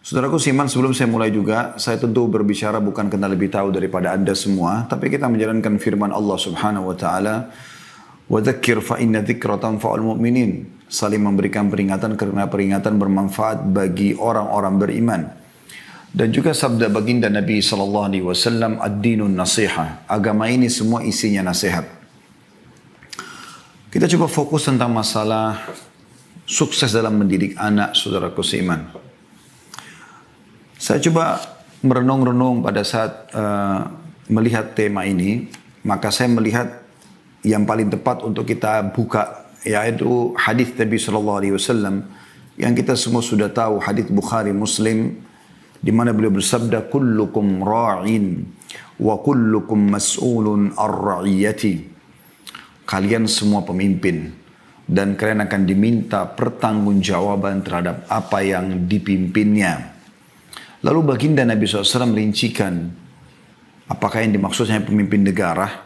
Saudaraku Siman, sebelum saya mulai juga, saya tentu berbicara bukan karena lebih tahu daripada Anda semua, tapi kita menjalankan firman Allah Subhanahu wa taala, "Wa dzakir fa inna dzikra tanfa'ul mu'minin." Saling memberikan peringatan karena peringatan bermanfaat bagi orang-orang beriman. Dan juga sabda baginda Nabi sallallahu alaihi wasallam, "Ad-dinun nasiha." Agama ini semua isinya nasihat. Kita coba fokus tentang masalah sukses dalam mendidik anak, saudaraku seiman. Saya coba merenung-renung pada saat melihat tema ini, maka saya melihat yang paling tepat untuk kita buka, yaitu hadis Nabi Sallallahu Alaihi Wasallam yang kita semua sudah tahu, hadis Bukhari Muslim, di mana beliau bersabda, "Kullukum ra'in wa kullukum mas'ulun ar-ra'iyati." Kalian semua pemimpin dan kalian akan diminta pertanggungjawaban terhadap apa yang dipimpinnya. Lalu baginda Nabi SAW merincikan, apakah yang dimaksudnya pemimpin negara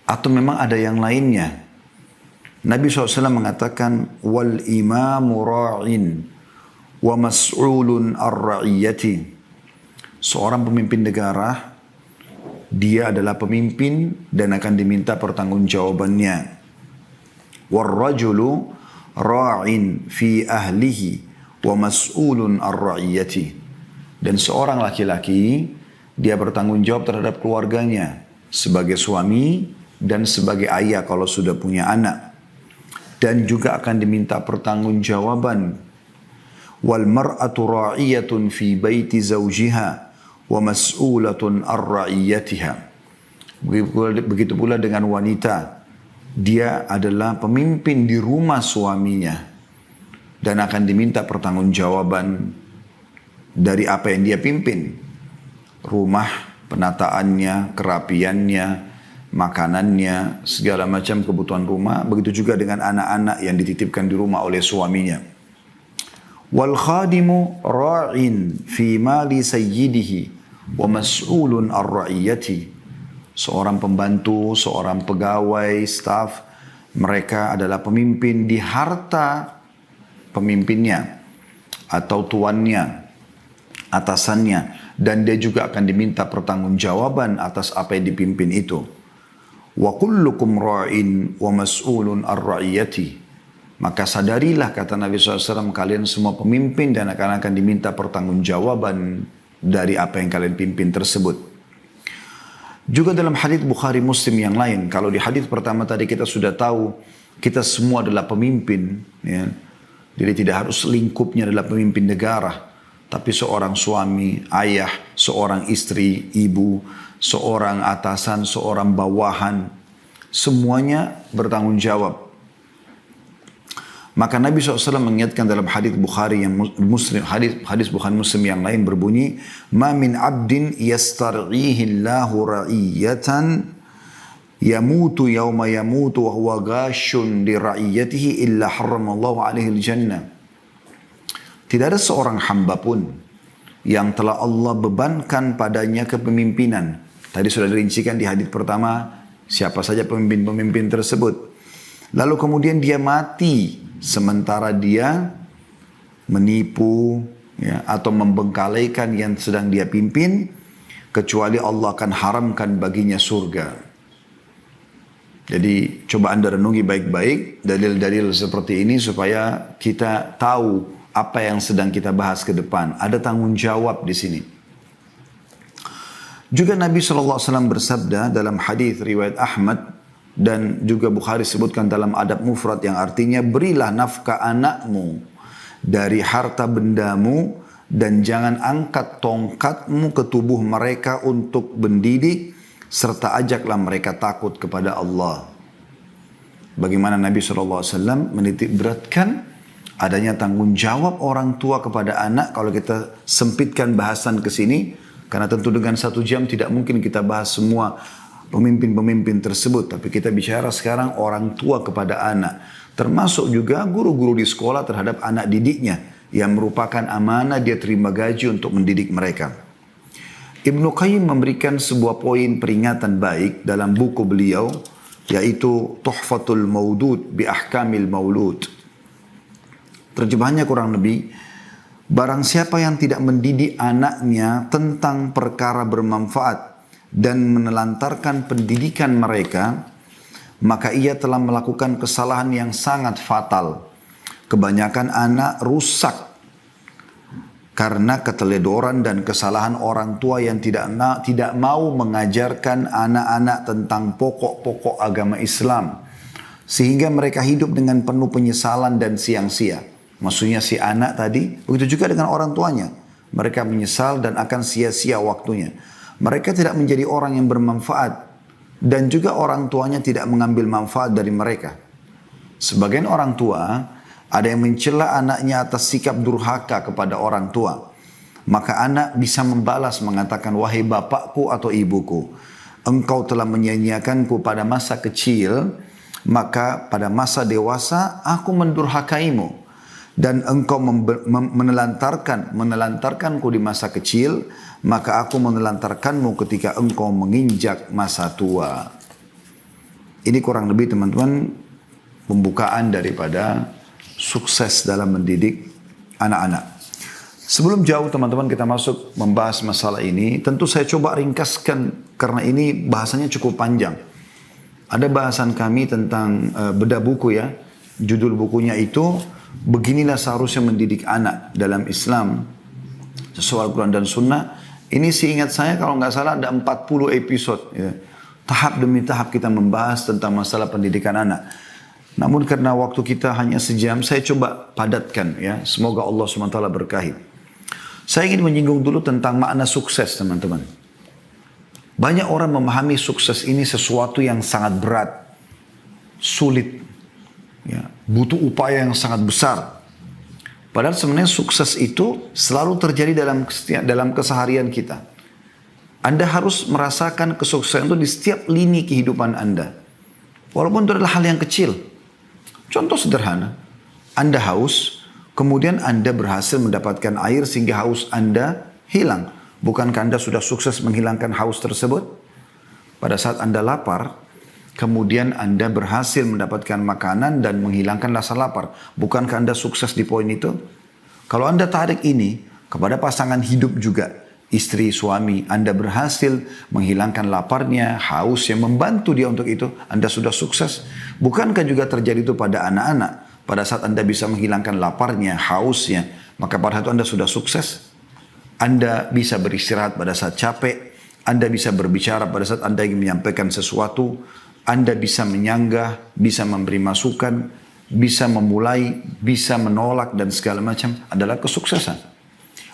atau memang ada yang lainnya. Nabi SAW mengatakan, "Wal imamu ra'in wa mas'ulun ar-ra'iyati." Seorang pemimpin negara, dia adalah pemimpin dan akan diminta pertanggungjawabannya. "War-rajulu ra'in fi ahlihi wa mas'ulun ar-ra'iyati." Dan seorang laki-laki, dia bertanggung jawab terhadap keluarganya sebagai suami dan sebagai ayah kalau sudah punya anak. Dan juga akan diminta pertanggungjawaban. "Wal mar'atu ra'iyatun fi baiti zawjiha wa mas'ulatun ar-ra'iyatiha." Begitu pula dengan wanita. Dia adalah pemimpin di rumah suaminya dan akan diminta pertanggungjawaban dari apa yang dia pimpin. Rumah, penataannya, kerapiannya, makanannya, segala macam kebutuhan rumah. Begitu juga dengan anak-anak yang dititipkan di rumah oleh suaminya. "Wal khadimu ra'in fi mali sayyidihi wa mas'ulun ar-ra'iyati." Seorang pembantu, seorang pegawai, staf, mereka adalah pemimpin di harta pemimpinnya atau tuannya, atasannya, dan dia juga akan diminta pertanggungjawaban atas apa yang dipimpin itu. "Wa kullukum ra'in wa mas'ulun ar-ra'iyati." Maka sadarilah, kata Nabi SAW, kalian semua pemimpin dan akan diminta pertanggungjawaban dari apa yang kalian pimpin tersebut. Juga dalam hadis Bukhari Muslim yang lain, kalau di hadis pertama tadi kita sudah tahu kita semua adalah pemimpin, ya. Jadi tidak harus lingkupnya adalah pemimpin negara, tapi seorang suami, ayah, seorang istri, ibu, seorang atasan, seorang bawahan, semuanya bertanggung jawab. Maka Nabi SAW mengingatkan dalam hadis Bukhari yang Muslim, hadis Bukhari Muslim yang lain berbunyi, "Ma min abdin yastar'ihi Allahu ra'iyatan yamutu yawma yamutu wa huwa ghashun li ra'iyatihi illa harramallahu alaihi al-jannah." Tidak ada seorang hamba pun yang telah Allah bebankan padanya kepemimpinan. Tadi sudah dirincikan di hadis pertama siapa saja pemimpin-pemimpin tersebut. Lalu kemudian dia mati sementara dia menipu, ya, atau membengkalaikan yang sedang dia pimpin, kecuali Allah akan haramkan baginya surga. Jadi coba Anda renungi baik-baik dalil-dalil seperti ini supaya kita tahu apa yang sedang kita bahas ke depan. Ada tanggung jawab di sini. Juga Nabi SAW bersabda dalam hadis riwayat Ahmad dan juga Bukhari sebutkan dalam adab mufrad yang artinya, "Berilah nafkah anakmu dari harta bendamu dan jangan angkat tongkatmu ke tubuh mereka untuk mendidik, serta ajaklah mereka takut kepada Allah." Bagaimana Nabi SAW menitik beratkan adanya tanggung jawab orang tua kepada anak. Kalau kita sempitkan bahasan ke sini, karena tentu dengan 1 jam tidak mungkin kita bahas semua pemimpin-pemimpin tersebut. Tapi kita bicara sekarang orang tua kepada anak. Termasuk juga guru-guru di sekolah terhadap anak didiknya, yang merupakan amanah dia terima gaji untuk mendidik mereka. Ibnu Qayyim memberikan sebuah poin peringatan baik dalam buku beliau, yaitu Tuhfatul Maudud bi Ahkamil Maulud. Terjemahannya kurang lebih, Barang siapa yang tidak mendidik anaknya tentang perkara bermanfaat dan menelantarkan pendidikan mereka, maka ia telah melakukan kesalahan yang sangat fatal. Kebanyakan anak rusak karena keteledoran dan kesalahan orang tua yang tidak mau mengajarkan anak-anak tentang pokok-pokok agama Islam. Sehingga mereka hidup dengan penuh penyesalan dan siang-sia. Maksudnya si anak tadi, begitu juga dengan orang tuanya. Mereka menyesal dan akan sia-sia waktunya. Mereka tidak menjadi orang yang bermanfaat. Dan juga orang tuanya tidak mengambil manfaat dari mereka. Sebagian orang tua, ada yang mencela anaknya atas sikap durhaka kepada orang tua. Maka anak bisa membalas mengatakan, wahai bapakku atau ibuku, engkau telah menyia-nyiakanku pada masa kecil, maka pada masa dewasa aku mendurhakaimu. Dan engkau menelantarkanku di masa kecil, maka aku menelantarkanmu ketika engkau menginjak masa tua. Ini kurang lebih teman-teman pembukaan daripada sukses dalam mendidik anak-anak. Sebelum jauh teman-teman kita masuk membahas masalah ini, tentu saya coba ringkaskan karena ini bahasanya cukup panjang. Ada bahasan kami tentang bedah buku ya. Judul bukunya itu, beginilah seharusnya mendidik anak dalam Islam sesuai Al-Quran dan Sunnah. Ini seingat saya kalau nggak salah ada 40 episode ya. Tahap demi tahap kita membahas tentang masalah pendidikan anak. Namun karena waktu kita hanya sejam, saya coba padatkan ya. Semoga Allah SWT berkahi. Saya ingin menyinggung dulu tentang makna sukses teman-teman. Banyak orang memahami sukses ini sesuatu yang sangat berat, sulit, ya, butuh upaya yang sangat besar. Padahal sebenarnya sukses itu selalu terjadi dalam keseharian kita. Anda harus merasakan kesuksesan itu di setiap lini kehidupan Anda. Walaupun itu adalah hal yang kecil. Contoh sederhana, Anda haus, kemudian Anda berhasil mendapatkan air sehingga haus Anda hilang. Bukankah Anda sudah sukses menghilangkan haus tersebut? Pada saat Anda lapar, kemudian Anda berhasil mendapatkan makanan dan menghilangkan rasa lapar. Bukankah Anda sukses di poin itu? Kalau Anda tarik ini kepada pasangan hidup juga, istri, suami, Anda berhasil menghilangkan laparnya, hausnya, membantu dia untuk itu, Anda sudah sukses. Bukankah juga terjadi itu pada anak-anak? Pada saat Anda bisa menghilangkan laparnya, hausnya, maka pada saat itu Anda sudah sukses. Anda bisa beristirahat pada saat capek, Anda bisa berbicara pada saat Anda ingin menyampaikan sesuatu, Anda bisa menyanggah, bisa memberi masukan, bisa memulai, bisa menolak dan segala macam adalah kesuksesan.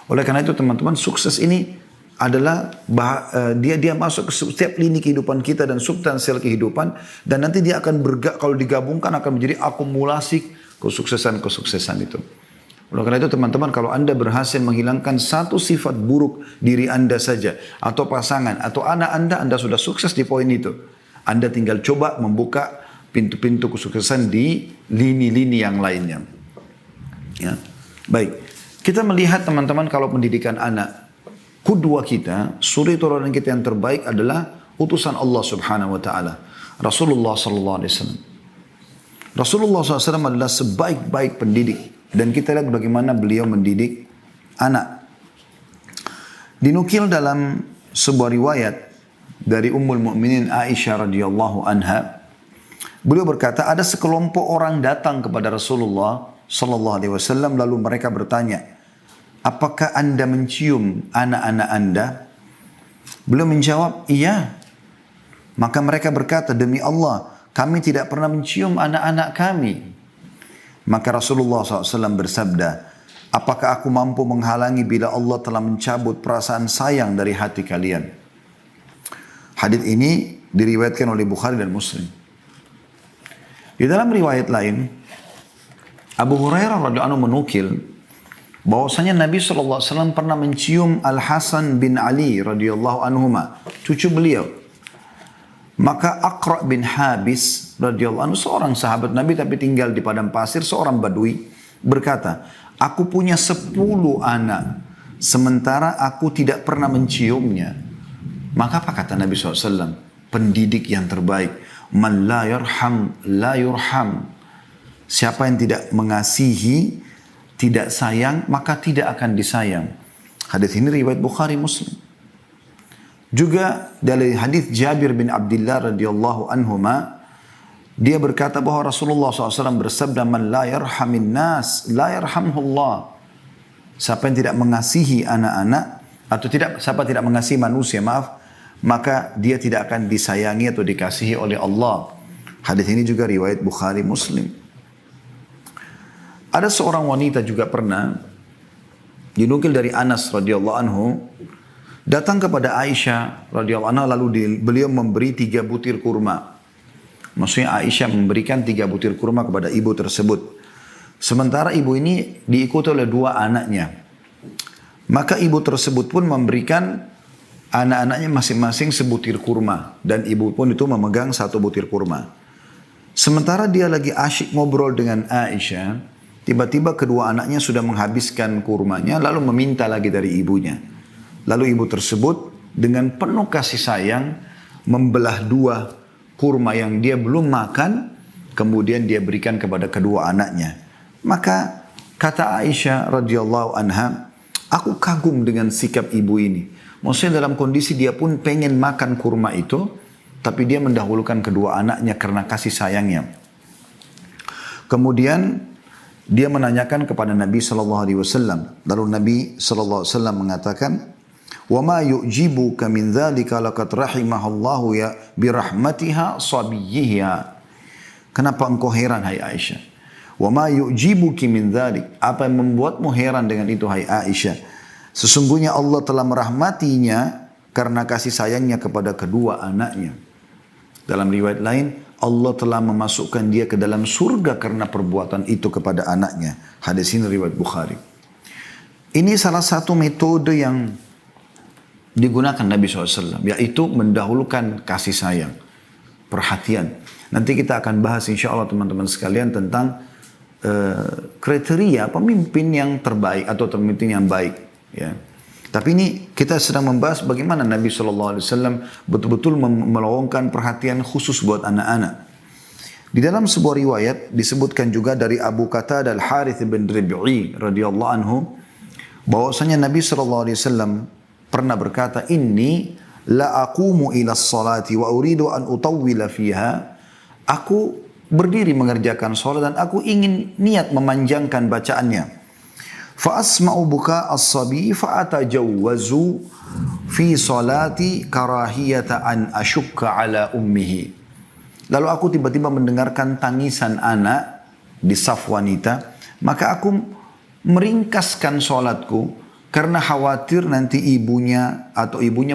Oleh karena itu teman-teman, sukses ini adalah dia masuk ke setiap lini kehidupan kita dan substansial kehidupan, dan nanti dia akan kalau digabungkan akan menjadi akumulasi kesuksesan itu. Oleh karena itu teman-teman, kalau Anda berhasil menghilangkan satu sifat buruk diri Anda saja, atau pasangan, atau anak Anda sudah sukses di poin itu. Anda tinggal coba membuka pintu-pintu kesuksesan di lini-lini yang lainnya. Ya. Baik, kita melihat teman-teman kalau pendidikan anak, kudwa kita, suri teladan kita yang terbaik adalah utusan Allah Subhanahu wa taala, Rasulullah sallallahu alaihi wasallam. Rasulullah SAW adalah sebaik-baik pendidik. Dan kita lihat bagaimana beliau mendidik anak. Dinukil dalam sebuah riwayat dari Ummul Mukminin Aisyah radhiyallahu anha. Beliau berkata, ada sekelompok orang datang kepada Rasulullah sallallahu alaihi wasallam, lalu mereka bertanya, apakah Anda mencium anak-anak Anda? Beliau menjawab, iya. Maka mereka berkata, demi Allah, kami tidak pernah mencium anak-anak kami. Maka Rasulullah SAW bersabda, apakah aku mampu menghalangi bila Allah telah mencabut perasaan sayang dari hati kalian? Hadits ini diriwayatkan oleh Bukhari dan Muslim. Di dalam riwayat lain, Abu Hurairah radhiyallahu anhu menukil bahwasanya Nabi SAW pernah mencium Al-Hasan bin Ali radhiyallahu anhuma, cucu beliau. Maka Aqra bin Habis radhiyallahu anhu, seorang sahabat Nabi tapi tinggal di padang pasir, seorang badui, berkata, aku punya 10 anak, sementara aku tidak pernah menciumnya. Maka apa kata Nabi SAW? Pendidik yang terbaik, man la yarham la yurham. Siapa yang tidak mengasihi tidak sayang, maka tidak akan disayang. Hadis ini riwayat Bukhari Muslim. Juga dari hadis Jabir bin Abdullah radhiyallahu anhuma, dia berkata bahwa Rasulullah SAW bersabda, "Man la yarhamin nas, la yarhamhullah." Siapa yang tidak mengasihi anak-anak, atau siapa tidak mengasihi manusia, maka dia tidak akan disayangi atau dikasihi oleh Allah. Hadis ini juga riwayat Bukhari Muslim. Ada seorang wanita juga pernah dinukil dari Anas radhiyallahu anhu, datang kepada Aisyah radhiyallahu anha, lalu beliau memberi 3 butir kurma. Maksudnya Aisyah memberikan 3 butir kurma kepada ibu tersebut. Sementara ibu ini diikuti oleh 2 anaknya. Maka ibu tersebut pun memberikan anak-anaknya masing-masing sebutir kurma. Dan ibu pun itu memegang 1 butir kurma. Sementara dia lagi asyik ngobrol dengan Aisyah, tiba-tiba kedua anaknya sudah menghabiskan kurmanya, lalu meminta lagi dari ibunya. Lalu ibu tersebut dengan penuh kasih sayang membelah 2 kurma yang dia belum makan, kemudian dia berikan kepada kedua anaknya. Maka kata Aisyah radhiyallahu anha, aku kagum dengan sikap ibu ini. Maksudnya dalam kondisi dia pun pengen makan kurma itu, tapi dia mendahulukan kedua anaknya karena kasih sayangnya. Kemudian dia menanyakan kepada Nabi SAW. Lalu Nabi SAW mengatakan, وَمَا يُؤْجِبُكَ مِنْ ذَلِكَ لَقَدْ رَحِمَهَ اللَّهُ بِرَحْمَتِهَا صَبِيِّهَا. Kenapa engkau heran, hai Aisyah? وَمَا يُؤْجِبُكِ مِنْ ذَلِكَ. Apa yang membuatmu heran dengan itu, hai Aisyah? Sesungguhnya Allah telah merahmatinya karena kasih sayangnya kepada kedua anaknya. Dalam riwayat lain, Allah telah memasukkan dia ke dalam surga karena perbuatan itu kepada anaknya. Hadis ini riwayat Bukhari. Ini salah satu metode yang digunakan Nabi SAW, yaitu mendahulukan kasih sayang, perhatian. Nanti kita akan bahas insya Allah teman-teman sekalian tentang kriteria pemimpin yang terbaik atau pemimpin yang baik. Ya. Tapi ini kita sedang membahas bagaimana Nabi SAW betul-betul meluangkan perhatian khusus buat anak-anak. Di dalam sebuah riwayat disebutkan juga dari Abu Qatadah Al-Harith bin Rib'i radhiyallahu anhu, bahwasanya Nabi SAW pernah berkata, "Inni la aqumu ila salati wa uridu an utawwila fiha." Aku berdiri mengerjakan salat dan aku ingin niat memanjangkan bacaannya. Fa asma'u buka as-sabi fa atajawwazu fi salati karahiyata an ashukka ala ummihi. Lalu aku tiba-tiba mendengarkan tangisan anak di saf wanita, maka aku meringkaskan salatku karena khawatir nanti ibunya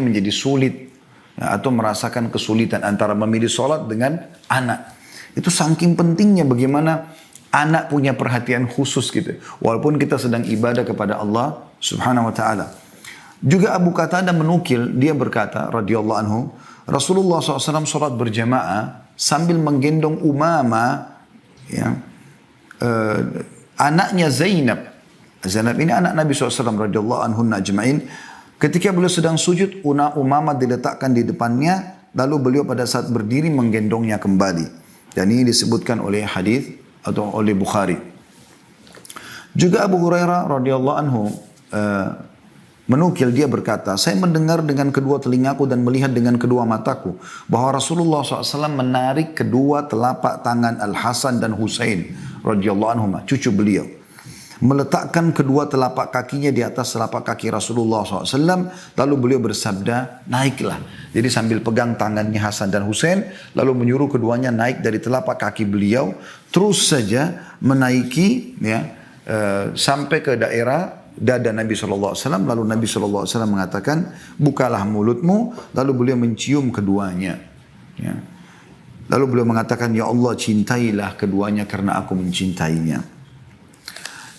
menjadi sulit atau merasakan kesulitan antara memilih salat dengan anak. Itu saking pentingnya bagaimana anak punya perhatian khusus gitu. Walaupun kita sedang ibadah kepada Allah Subhanahu wa taala. Juga Abu Qatadah menukil, dia berkata radhiyallahu anhu, Rasulullah SAW salat berjamaah sambil menggendong Umamah, ya, anaknya Zainab. Zainab ini anak Nabi SAW radhiyallahu anhu ajma'in. Ketika beliau sedang sujud, Umamah diletakkan di depannya, lalu beliau pada saat berdiri menggendongnya kembali. Dan ini disebutkan oleh hadis atau oleh Bukhari. Juga Abu Hurairah radhiyallahu anhu menukil, dia berkata, saya mendengar dengan kedua telingaku dan melihat dengan kedua mataku bahwa Rasulullah SAW menarik kedua telapak tangan Al-Hasan dan Husain radhiyallahu anhum, cucu beliau, meletakkan kedua telapak kakinya di atas telapak kaki Rasulullah SAW, lalu beliau bersabda, naiklah. Jadi sambil pegang tangannya Hasan dan Husain, lalu menyuruh keduanya naik dari telapak kaki beliau, terus saja menaiki, ya, sampai ke daerah dada Nabi SAW. Lalu Nabi SAW mengatakan, bukalah mulutmu, lalu beliau mencium keduanya. Ya. Lalu beliau mengatakan, ya Allah, cintailah keduanya karena aku mencintainya.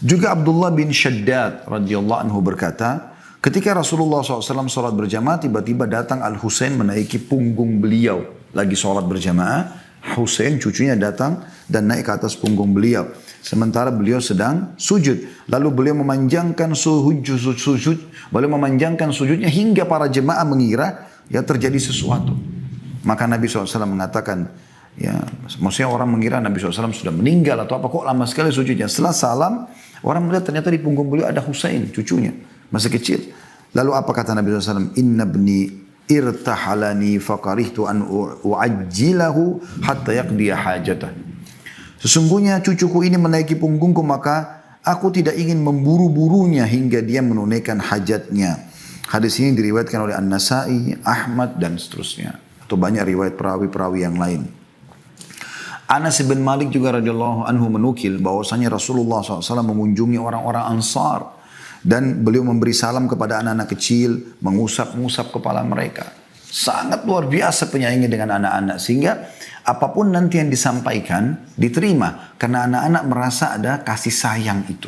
Juga Abdullah bin Shaddad radhiyallahu anhu berkata, ketika Rasulullah SAW sholat berjamaah, tiba-tiba datang Al-Husain menaiki punggung beliau. Lagi sholat berjamaah, Husain cucunya datang dan naik ke atas punggung beliau. Sementara beliau sedang sujud. Lalu beliau memanjangkan sujudnya hingga para jemaah mengira ya terjadi sesuatu. Maka Nabi SAW mengatakan, Ya, maksudnya orang mengira Nabi SAW sudah meninggal atau apa, kok lama sekali sujudnya. Setelah salam, orang melihat ternyata di punggung beliau ada Husain, cucunya, masih kecil. Lalu apa kata Nabi SAW? Inna bni irtahalani fakarihtu an uajjilahu hatta yaqdiya hajatah. Sesungguhnya cucuku ini menaiki punggungku, maka aku tidak ingin memburu-burunya hingga dia menunaikan hajatnya. Hadis ini diriwayatkan oleh An-Nasai, Ahmad dan seterusnya. Atau banyak riwayat perawi-perawi yang lain. Anas bin Malik juga radhiyallahu anhu menukil bahwasanya Rasulullah SAW mengunjungi orang-orang Ansar dan beliau memberi salam kepada anak-anak kecil, mengusap-ngusap kepala mereka. Sangat luar biasa penyayangnya dengan anak-anak, sehingga apapun nanti yang disampaikan diterima karena anak-anak merasa ada kasih sayang itu.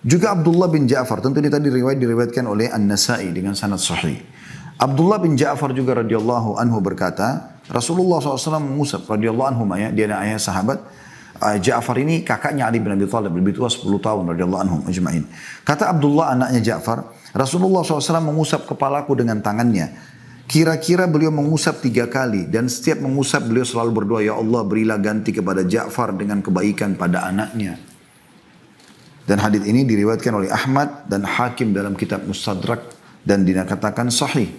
Juga Abdullah bin Ja'far, tentu ini tadi diriwayatkan oleh An-Nasai dengan sanad sahih. Abdullah bin Ja'far juga radhiyallahu anhu berkata, Rasulullah SAW mengusap radhiyallahu anhu, ya, dia ayah sahabat. Ja'far ini kakaknya Ali bin Abi Thalib, lebih tua 10 tahun radhiyallahu anhum ajma'in. Kata Abdullah anaknya Ja'far, Rasulullah SAW mengusap kepalaku dengan tangannya. Kira-kira beliau mengusap 3 kali dan setiap mengusap beliau selalu berdoa, ya Allah berilah ganti kepada Ja'far dengan kebaikan pada anaknya. Dan hadis ini diriwayatkan oleh Ahmad dan Hakim dalam kitab Mustadrak dan dikatakan sahih.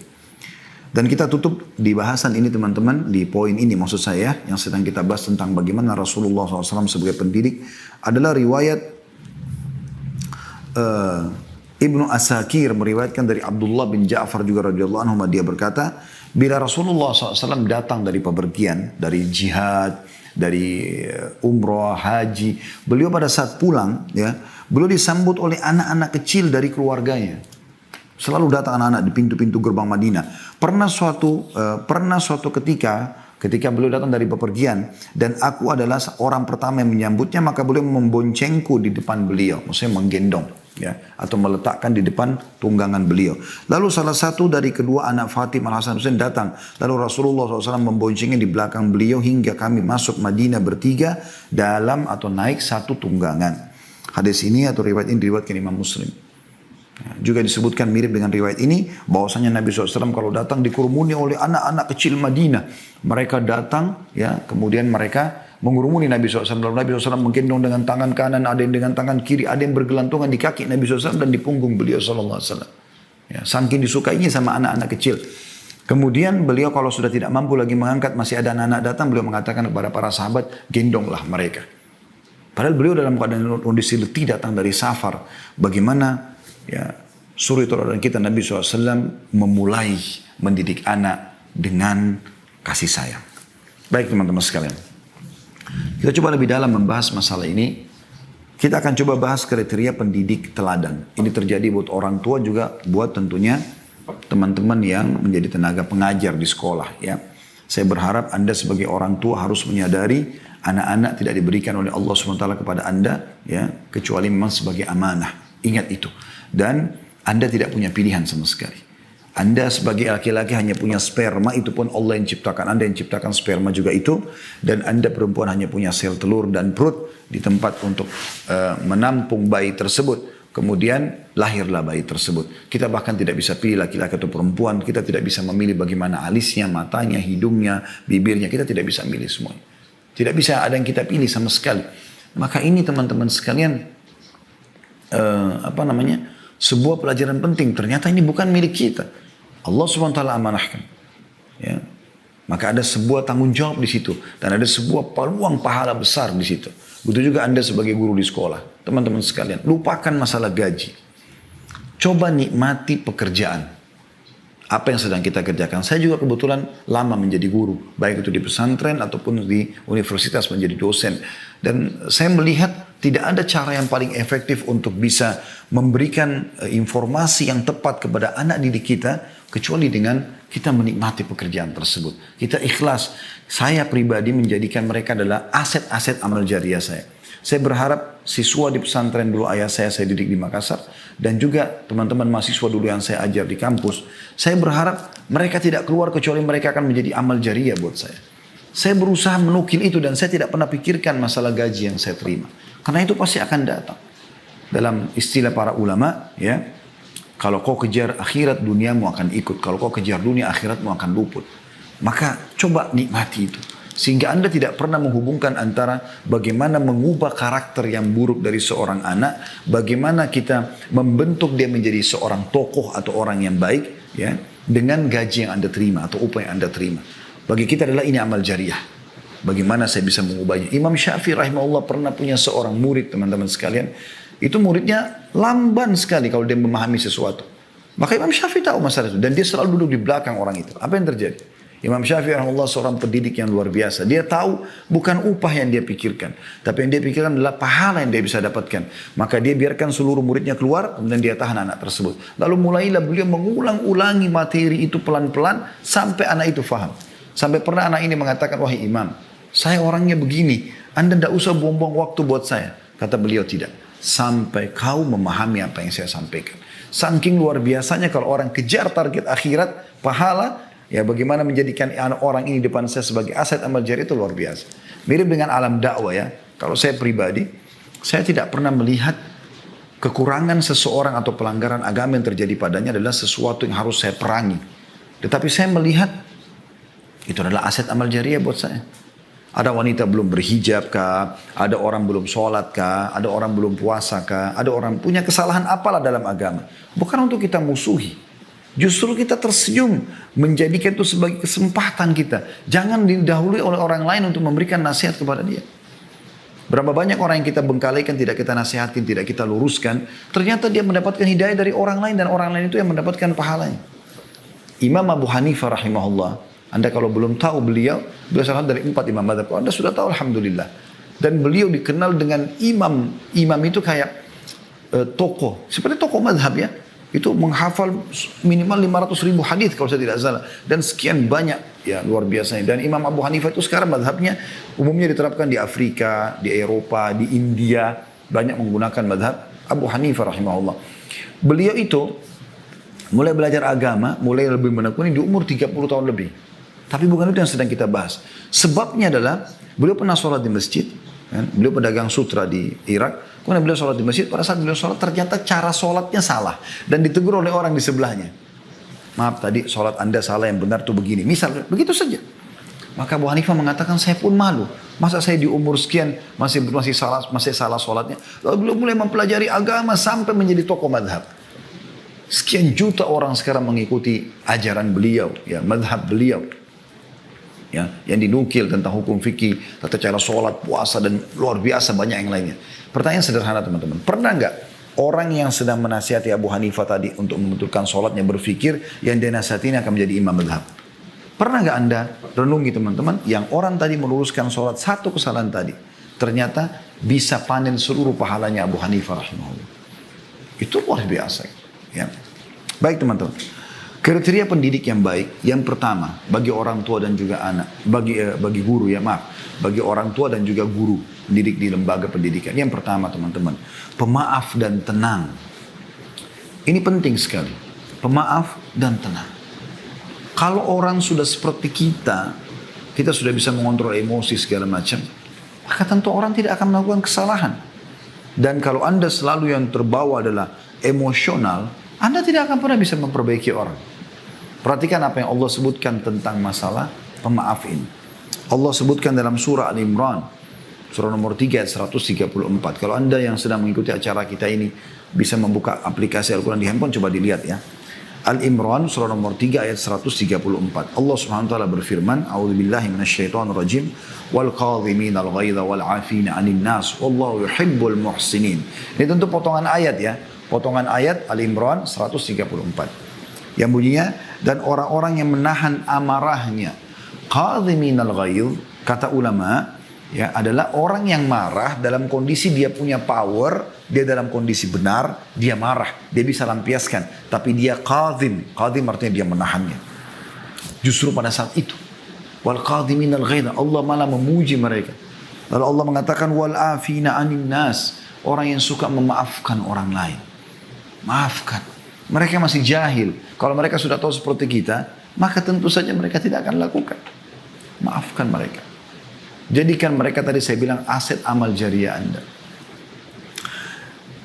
Dan kita tutup di bahasan ini teman-teman, di poin ini maksud saya yang sedang kita bahas tentang bagaimana Rasulullah SAW sebagai pendidik adalah riwayat Ibnu Asakir meriwayatkan dari Abdullah bin Ja'far juga radhiyallahu anhu, dia berkata, bila Rasulullah SAW datang dari pepergian, dari jihad, dari umrah, haji, beliau pada saat pulang, ya, beliau disambut oleh anak-anak kecil dari keluarganya. Selalu datang anak-anak di pintu-pintu gerbang Madinah. Pernah suatu ketika beliau datang dari bepergian dan aku adalah orang pertama yang menyambutnya, maka beliau memboncengku di depan beliau, maksudnya menggendong, ya, atau meletakkan di depan tunggangan beliau. Lalu salah satu dari kedua anak Fatimah Al-Hasan Husain datang, lalu Rasulullah SAW memboncengnya di belakang beliau hingga kami masuk Madinah bertiga dalam atau naik satu tunggangan. Hadis ini atau riwayat ini diriwayatkan Imam Muslim. Juga disebutkan mirip dengan riwayat ini bahwasanya Nabi SAW kalau datang dikerumuni oleh anak-anak kecil Madinah. Mereka datang, ya, kemudian mereka mengurumuni Nabi SAW. Lalu Nabi SAW menggendong dengan tangan kanan, ada yang dengan tangan kiri, ada yang bergelantungan di kaki Nabi SAW dan di punggung beliau SAW. Ya, saking disukainya sama anak-anak kecil. Kemudian beliau kalau sudah tidak mampu lagi mengangkat, masih ada anak-anak datang, beliau mengatakan kepada para sahabat, gendonglah mereka. Padahal beliau dalam keadaan kondisi letih datang dari safar. Bagaimana, ya, suri teladan kita Nabi SAW memulai mendidik anak dengan kasih sayang. Baik teman-teman sekalian, kita coba lebih dalam membahas masalah ini. Kita akan coba bahas kriteria pendidik teladan. Ini terjadi buat orang tua juga, buat tentunya teman-teman yang menjadi tenaga pengajar di sekolah, ya. Saya berharap Anda sebagai orang tua harus menyadari anak-anak tidak diberikan oleh Allah SWT kepada Anda, ya, kecuali memang sebagai amanah. Ingat itu. Dan Anda tidak punya pilihan sama sekali. Anda sebagai laki-laki hanya punya sperma, itu pun Allah yang ciptakan. Anda yang ciptakan sperma juga itu. Dan Anda perempuan hanya punya sel telur dan perut di tempat untuk menampung bayi tersebut. Kemudian lahirlah bayi tersebut. Kita bahkan tidak bisa pilih laki-laki atau perempuan. Kita tidak bisa memilih bagaimana alisnya, matanya, hidungnya, bibirnya. Kita tidak bisa milih semuanya. Tidak bisa ada yang kita pilih sama sekali. Maka ini teman-teman sekalian, sebuah pelajaran penting. Ternyata ini bukan milik kita. Allah SWT amanahkan. Ya. Maka ada sebuah tanggung jawab di situ. Dan ada sebuah peluang pahala besar di situ. Begitu juga Anda sebagai guru di sekolah. Teman-teman sekalian, lupakan masalah gaji. Coba nikmati pekerjaan. Apa yang sedang kita kerjakan. Saya juga kebetulan lama menjadi guru. Baik itu di pesantren ataupun di universitas menjadi dosen. Dan saya melihat tidak ada cara yang paling efektif untuk bisa memberikan informasi yang tepat kepada anak didik kita. Kecuali dengan kita menikmati pekerjaan tersebut. Kita ikhlas. Saya pribadi menjadikan mereka adalah aset-aset amal jariah saya. Saya berharap siswa di pesantren dulu ayah saya didik di Makassar. Dan juga teman-teman mahasiswa dulu yang saya ajar di kampus. Saya berharap mereka tidak keluar kecuali mereka akan menjadi amal jariah buat saya. Saya berusaha menukil itu dan saya tidak pernah pikirkan masalah gaji yang saya terima. Karena itu pasti akan datang. Dalam istilah para ulama, ya, kalau kau kejar akhirat, duniamu akan ikut. Kalau kau kejar dunia, akhiratmu akan luput. Maka coba nikmati itu. Sehingga Anda tidak pernah menghubungkan antara bagaimana mengubah karakter yang buruk dari seorang anak, bagaimana kita membentuk dia menjadi seorang tokoh atau orang yang baik, ya, dengan gaji yang Anda terima atau upah yang Anda terima. Bagi kita adalah ini amal jariah. Bagaimana saya bisa mengubahnya? Imam Syafi'i rahimahullah pernah punya seorang murid, teman-teman sekalian. Itu muridnya lamban sekali kalau dia memahami sesuatu. Maka Imam Syafi'i tahu masalah itu. Dan dia selalu duduk di belakang orang itu. Apa yang terjadi? Imam Syafi'i rahimahullah seorang pendidik yang luar biasa. Dia tahu bukan upah yang dia pikirkan. Tapi yang dia pikirkan adalah pahala yang dia bisa dapatkan. Maka dia biarkan seluruh muridnya keluar. Kemudian dia tahan anak tersebut. Lalu mulailah beliau mengulang-ulangi materi itu pelan-pelan. Sampai anak itu faham. Sampai pernah anak ini mengatakan, wahai imam, saya orangnya begini. Anda tidak usah buang-buang waktu buat saya. Kata beliau, tidak. Sampai kau memahami apa yang saya sampaikan. Saking luar biasanya kalau orang kejar target akhirat, pahala, ya bagaimana menjadikan orang ini depan saya sebagai aset amal jariah itu luar biasa. Mirip dengan alam dakwah ya. Kalau saya pribadi, saya tidak pernah melihat kekurangan seseorang atau pelanggaran agama yang terjadi padanya adalah sesuatu yang harus saya perangi. Tetapi saya melihat itu adalah aset amal jariah buat saya. Ada wanita belum berhijab kah? Ada orang belum sholat kah? Ada orang belum puasa kah? Ada orang punya kesalahan apalah dalam agama. Bukan untuk kita musuhi. Justru kita tersenyum menjadikan itu sebagai kesempatan kita. Jangan didahului oleh orang lain untuk memberikan nasihat kepada dia. Berapa banyak orang yang kita bengkalikan, tidak kita nasihatin, tidak kita luruskan. Ternyata dia mendapatkan hidayah dari orang lain dan orang lain itu yang mendapatkan pahalanya. Imam Abu Hanifah rahimahullah. Anda kalau belum tahu beliau salah dari 4 imam mazhab. Anda sudah tahu alhamdulillah. Dan beliau dikenal dengan imam. Imam itu kayak tokoh. Seperti tokoh mazhab ya. Itu menghafal minimal 500.000 hadis kalau saya tidak salah. Dan sekian banyak, ya luar biasa. Dan Imam Abu Hanifah itu sekarang mazhabnya umumnya diterapkan di Afrika, di Eropa, di India. Banyak menggunakan mazhab Abu Hanifah rahimahullah. Beliau itu mulai belajar agama, mulai lebih menekuni di umur 30 tahun lebih. Tapi bukan itu yang sedang kita bahas. Sebabnya adalah beliau pernah sholat di masjid. Kan? Beliau pedagang sutra di Irak. Kemudian beliau sholat di masjid. Pada saat beliau sholat ternyata cara sholatnya salah. Dan ditegur oleh orang di sebelahnya. Maaf tadi sholat anda salah, yang benar tuh begini. Misal begitu saja. Maka Abu Hanifah mengatakan saya pun malu. Masa saya di umur sekian masih salah sholatnya. Lalu beliau mulai mempelajari agama sampai menjadi tokoh madhab. Sekian juta orang sekarang mengikuti ajaran beliau. Ya, madhab beliau. Ya, yang dinukil tentang hukum fikih, tata cara sholat, puasa, dan luar biasa banyak yang lainnya. Pertanyaan sederhana teman-teman. Pernah nggak orang yang sedang menasihati Abu Hanifah tadi untuk membetulkan sholatnya berpikir yang dia nasihati ini akan menjadi imam madhab? Pernah nggak anda renungi teman-teman yang orang tadi meluruskan sholat satu kesalahan tadi ternyata bisa panen seluruh pahalanya Abu Hanifah rahimahullah. Itu luar biasa. Ya. Baik teman-teman. Kriteria pendidik yang baik, yang pertama bagi orang tua dan juga anak, bagi guru ya maaf, bagi orang tua dan juga guru pendidik di lembaga pendidikan. Yang pertama teman-teman, pemaaf dan tenang. Ini penting sekali, pemaaf dan tenang. Kalau orang sudah seperti kita sudah bisa mengontrol emosi segala macam, maka tentu orang tidak akan melakukan kesalahan. Dan kalau anda selalu yang terbawa adalah emosional, anda tidak akan pernah bisa memperbaiki orang. Perhatikan apa yang Allah sebutkan tentang masalah pemaaf ini. Allah sebutkan dalam surah Al-Imran, surah nomor 3 ayat 134. Kalau anda yang sedang mengikuti acara kita ini bisa membuka aplikasi Al-Quran di handphone, coba dilihat ya. Al-Imran surah nomor 3 ayat 134. Allah Subhanahu wa taala berfirman, "A'udzubillahi minasyaitonirrajim wal qadhiminal ghaidha wal 'afina 'anil nas wallahu yuhibbul muhsinin." Ini tentu potongan ayat ya. Potongan ayat Al-Imran 134. Yang bunyinya, dan orang-orang yang menahan amarahnya. Qadhiminal ghaidh, kata ulama, ya adalah orang yang marah dalam kondisi dia punya power, dia dalam kondisi benar, dia marah, dia bisa lampiaskan, tapi dia qadhim. Qadhim artinya dia menahannya. Justru pada saat itu, wal qadhiminal ghaidh, Allah malah memuji mereka. Lalu Allah mengatakan wal afina 'anil nas, orang yang suka memaafkan orang lain. Maafkan. Mereka masih jahil. Kalau mereka sudah tahu seperti kita, maka tentu saja mereka tidak akan lakukan. Maafkan mereka. Jadikan mereka tadi saya bilang aset amal jariah anda.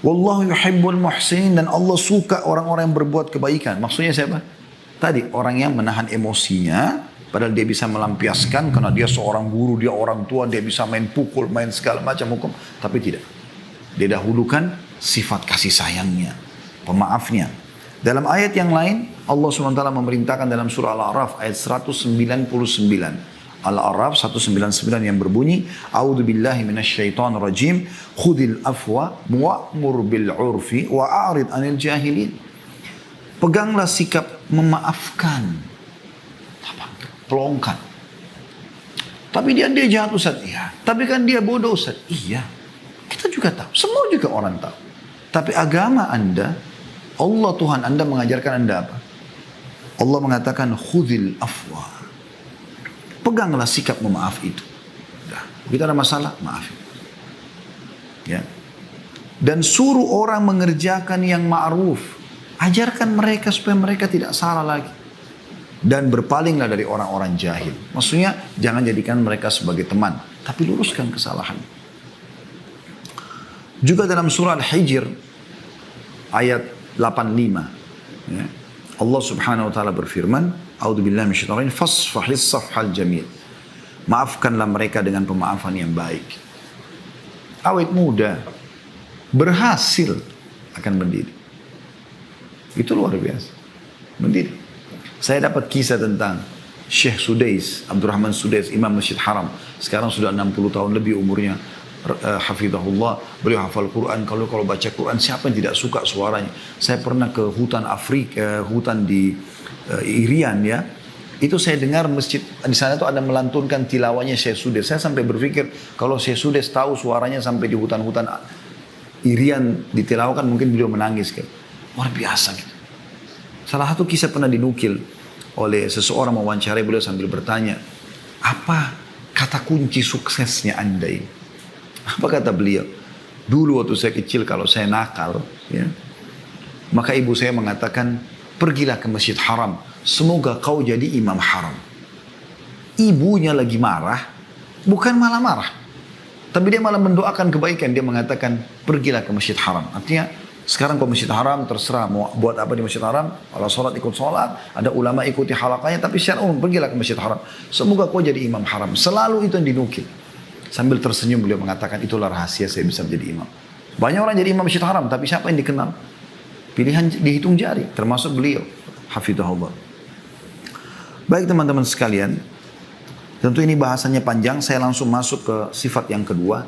Wallahu yuhibbul muhsinin, dan Allah suka orang-orang yang berbuat kebaikan. Maksudnya siapa? Tadi orang yang menahan emosinya, Padahal dia bisa melampiaskan karena dia seorang guru, dia orang tua, dia bisa main pukul, main segala macam hukum. Tapi tidak. Dia dahulukan sifat kasih sayangnya, pemaafnya. Dalam ayat yang lain, Allah SWT memerintahkan dalam surah Al-A'raf ayat 199. Al-A'raf 199 yang berbunyi, A'udzu billahi minasyaitonir rajim, khudil afwa wa'mur bil 'urfi wa'arid 'anil jahilin. Peganglah sikap memaafkan. Pelongkan. Tapi dia jahat Ustaz. Iya. Tapi kan dia bodoh Ustaz. Iya. Kita juga tahu. Semua juga orang tahu. Tapi agama Anda, Allah Tuhan Anda mengajarkan Anda apa? Allah mengatakan khudil afwa. Peganglah sikap memaaf itu. Dah. Kita ada masalah, maafin. Ya. Dan suruh orang mengerjakan yang ma'ruf. Ajarkan mereka supaya mereka tidak salah lagi. Dan berpalinglah dari orang-orang jahil. Maksudnya jangan jadikan mereka sebagai teman, tapi luruskan kesalahan. Juga dalam surah Al-Hijr ayat 85, ya, Allah Subhanahu wa taala berfirman, A'udzubillahi minasyaitonir rajim, fasfahis safhal jamil. Maafkanlah mereka dengan pemaafan yang baik. Awet muda berhasil akan mendidik. Itu luar biasa. Mendidik. Saya dapat kisah tentang Syekh Sudais, Abdurrahman Sudais, Imam Masjid Haram. Sekarang sudah 60 tahun lebih umurnya. Hafizahullah, beliau hafal Quran. Kalau baca Quran, siapa yang tidak suka suaranya? Saya pernah ke hutan Afrika, hutan di Irian ya. Itu saya dengar masjid, di sana itu ada melantunkan tilawahnya Syekh Sudais. Saya sampai berpikir, kalau Syekh Sudais tahu suaranya sampai di hutan-hutan Irian ditilawahkan, mungkin beliau menangis. Luar biasa gitu. Salah satu kisah pernah dinukil oleh seseorang mewawancarai beliau sambil bertanya, apa kata kunci suksesnya Anda ini? Apa kata beliau? Dulu waktu saya kecil kalau saya nakal, ya, maka ibu saya mengatakan, pergilah ke Masjid Haram, semoga kau jadi imam haram. Ibunya lagi marah, bukan malah marah. Tapi dia malah mendoakan kebaikan. Dia mengatakan, pergilah ke Masjid Haram. Artinya, sekarang kau Masjid Haram, terserah mau buat apa di Masjid Haram. Kalau sholat ikut sholat, ada ulama ikuti halakanya, tapi secara umum pergilah ke Masjid Haram. Semoga kau jadi imam haram. Selalu itu yang dinukil. Sambil tersenyum beliau mengatakan, itulah rahasia saya bisa menjadi imam. Banyak orang jadi imam Masjid Haram, tapi siapa yang dikenal? Pilihan dihitung jari, termasuk beliau. Hafizahullah. Baik teman-teman sekalian, tentu ini bahasanya panjang, saya langsung masuk ke sifat yang kedua.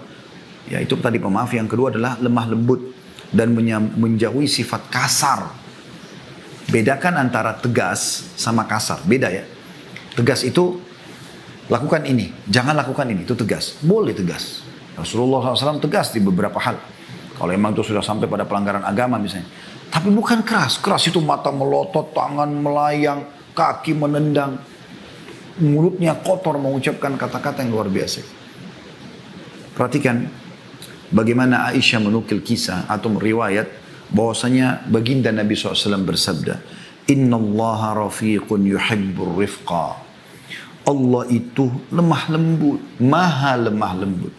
Yaitu tadi pemaaf, yang kedua adalah lemah lembut. Dan menjauhi sifat kasar. Bedakan antara tegas sama kasar. Beda ya. Tegas itu lakukan ini, jangan lakukan ini, itu tegas. Boleh tegas. Rasulullah SAW tegas di beberapa hal. Kalau memang itu sudah sampai pada pelanggaran agama misalnya. Tapi bukan keras. Keras itu mata melotot, tangan melayang, kaki menendang. Mulutnya kotor mengucapkan kata-kata yang luar biasa. Perhatikan. Bagaimana Aisyah menukil kisah atau riwayat bahwasanya baginda Nabi SAW bersabda, Inna allaha rafiqun yuhibbur rifqa. Allah itu lemah lembut, maha lemah lembut.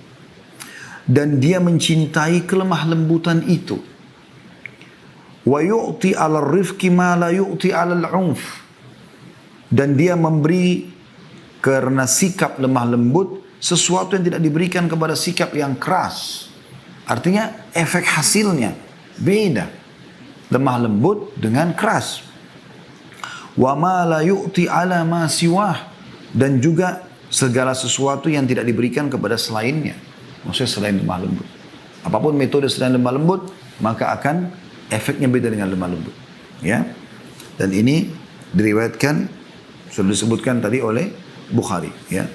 Dan dia mencintai kelemah lembutan itu. Wa yu'ti 'alal rifqi ma la yu'ti 'alal 'unf. Dan dia memberi karena sikap lemah lembut sesuatu yang tidak diberikan kepada sikap yang keras. Artinya efek hasilnya beda. Lemah lembut dengan keras. Wa ma la yu'ti 'ala ma siwah. Dan juga segala sesuatu yang tidak diberikan kepada selainnya. Maksudnya selain lemah lembut. Apapun metode selain lemah lembut, maka akan efeknya beda dengan lemah lembut. Ya. Dan ini diriwayatkan, sudah disebutkan tadi oleh Bukhari. Ya.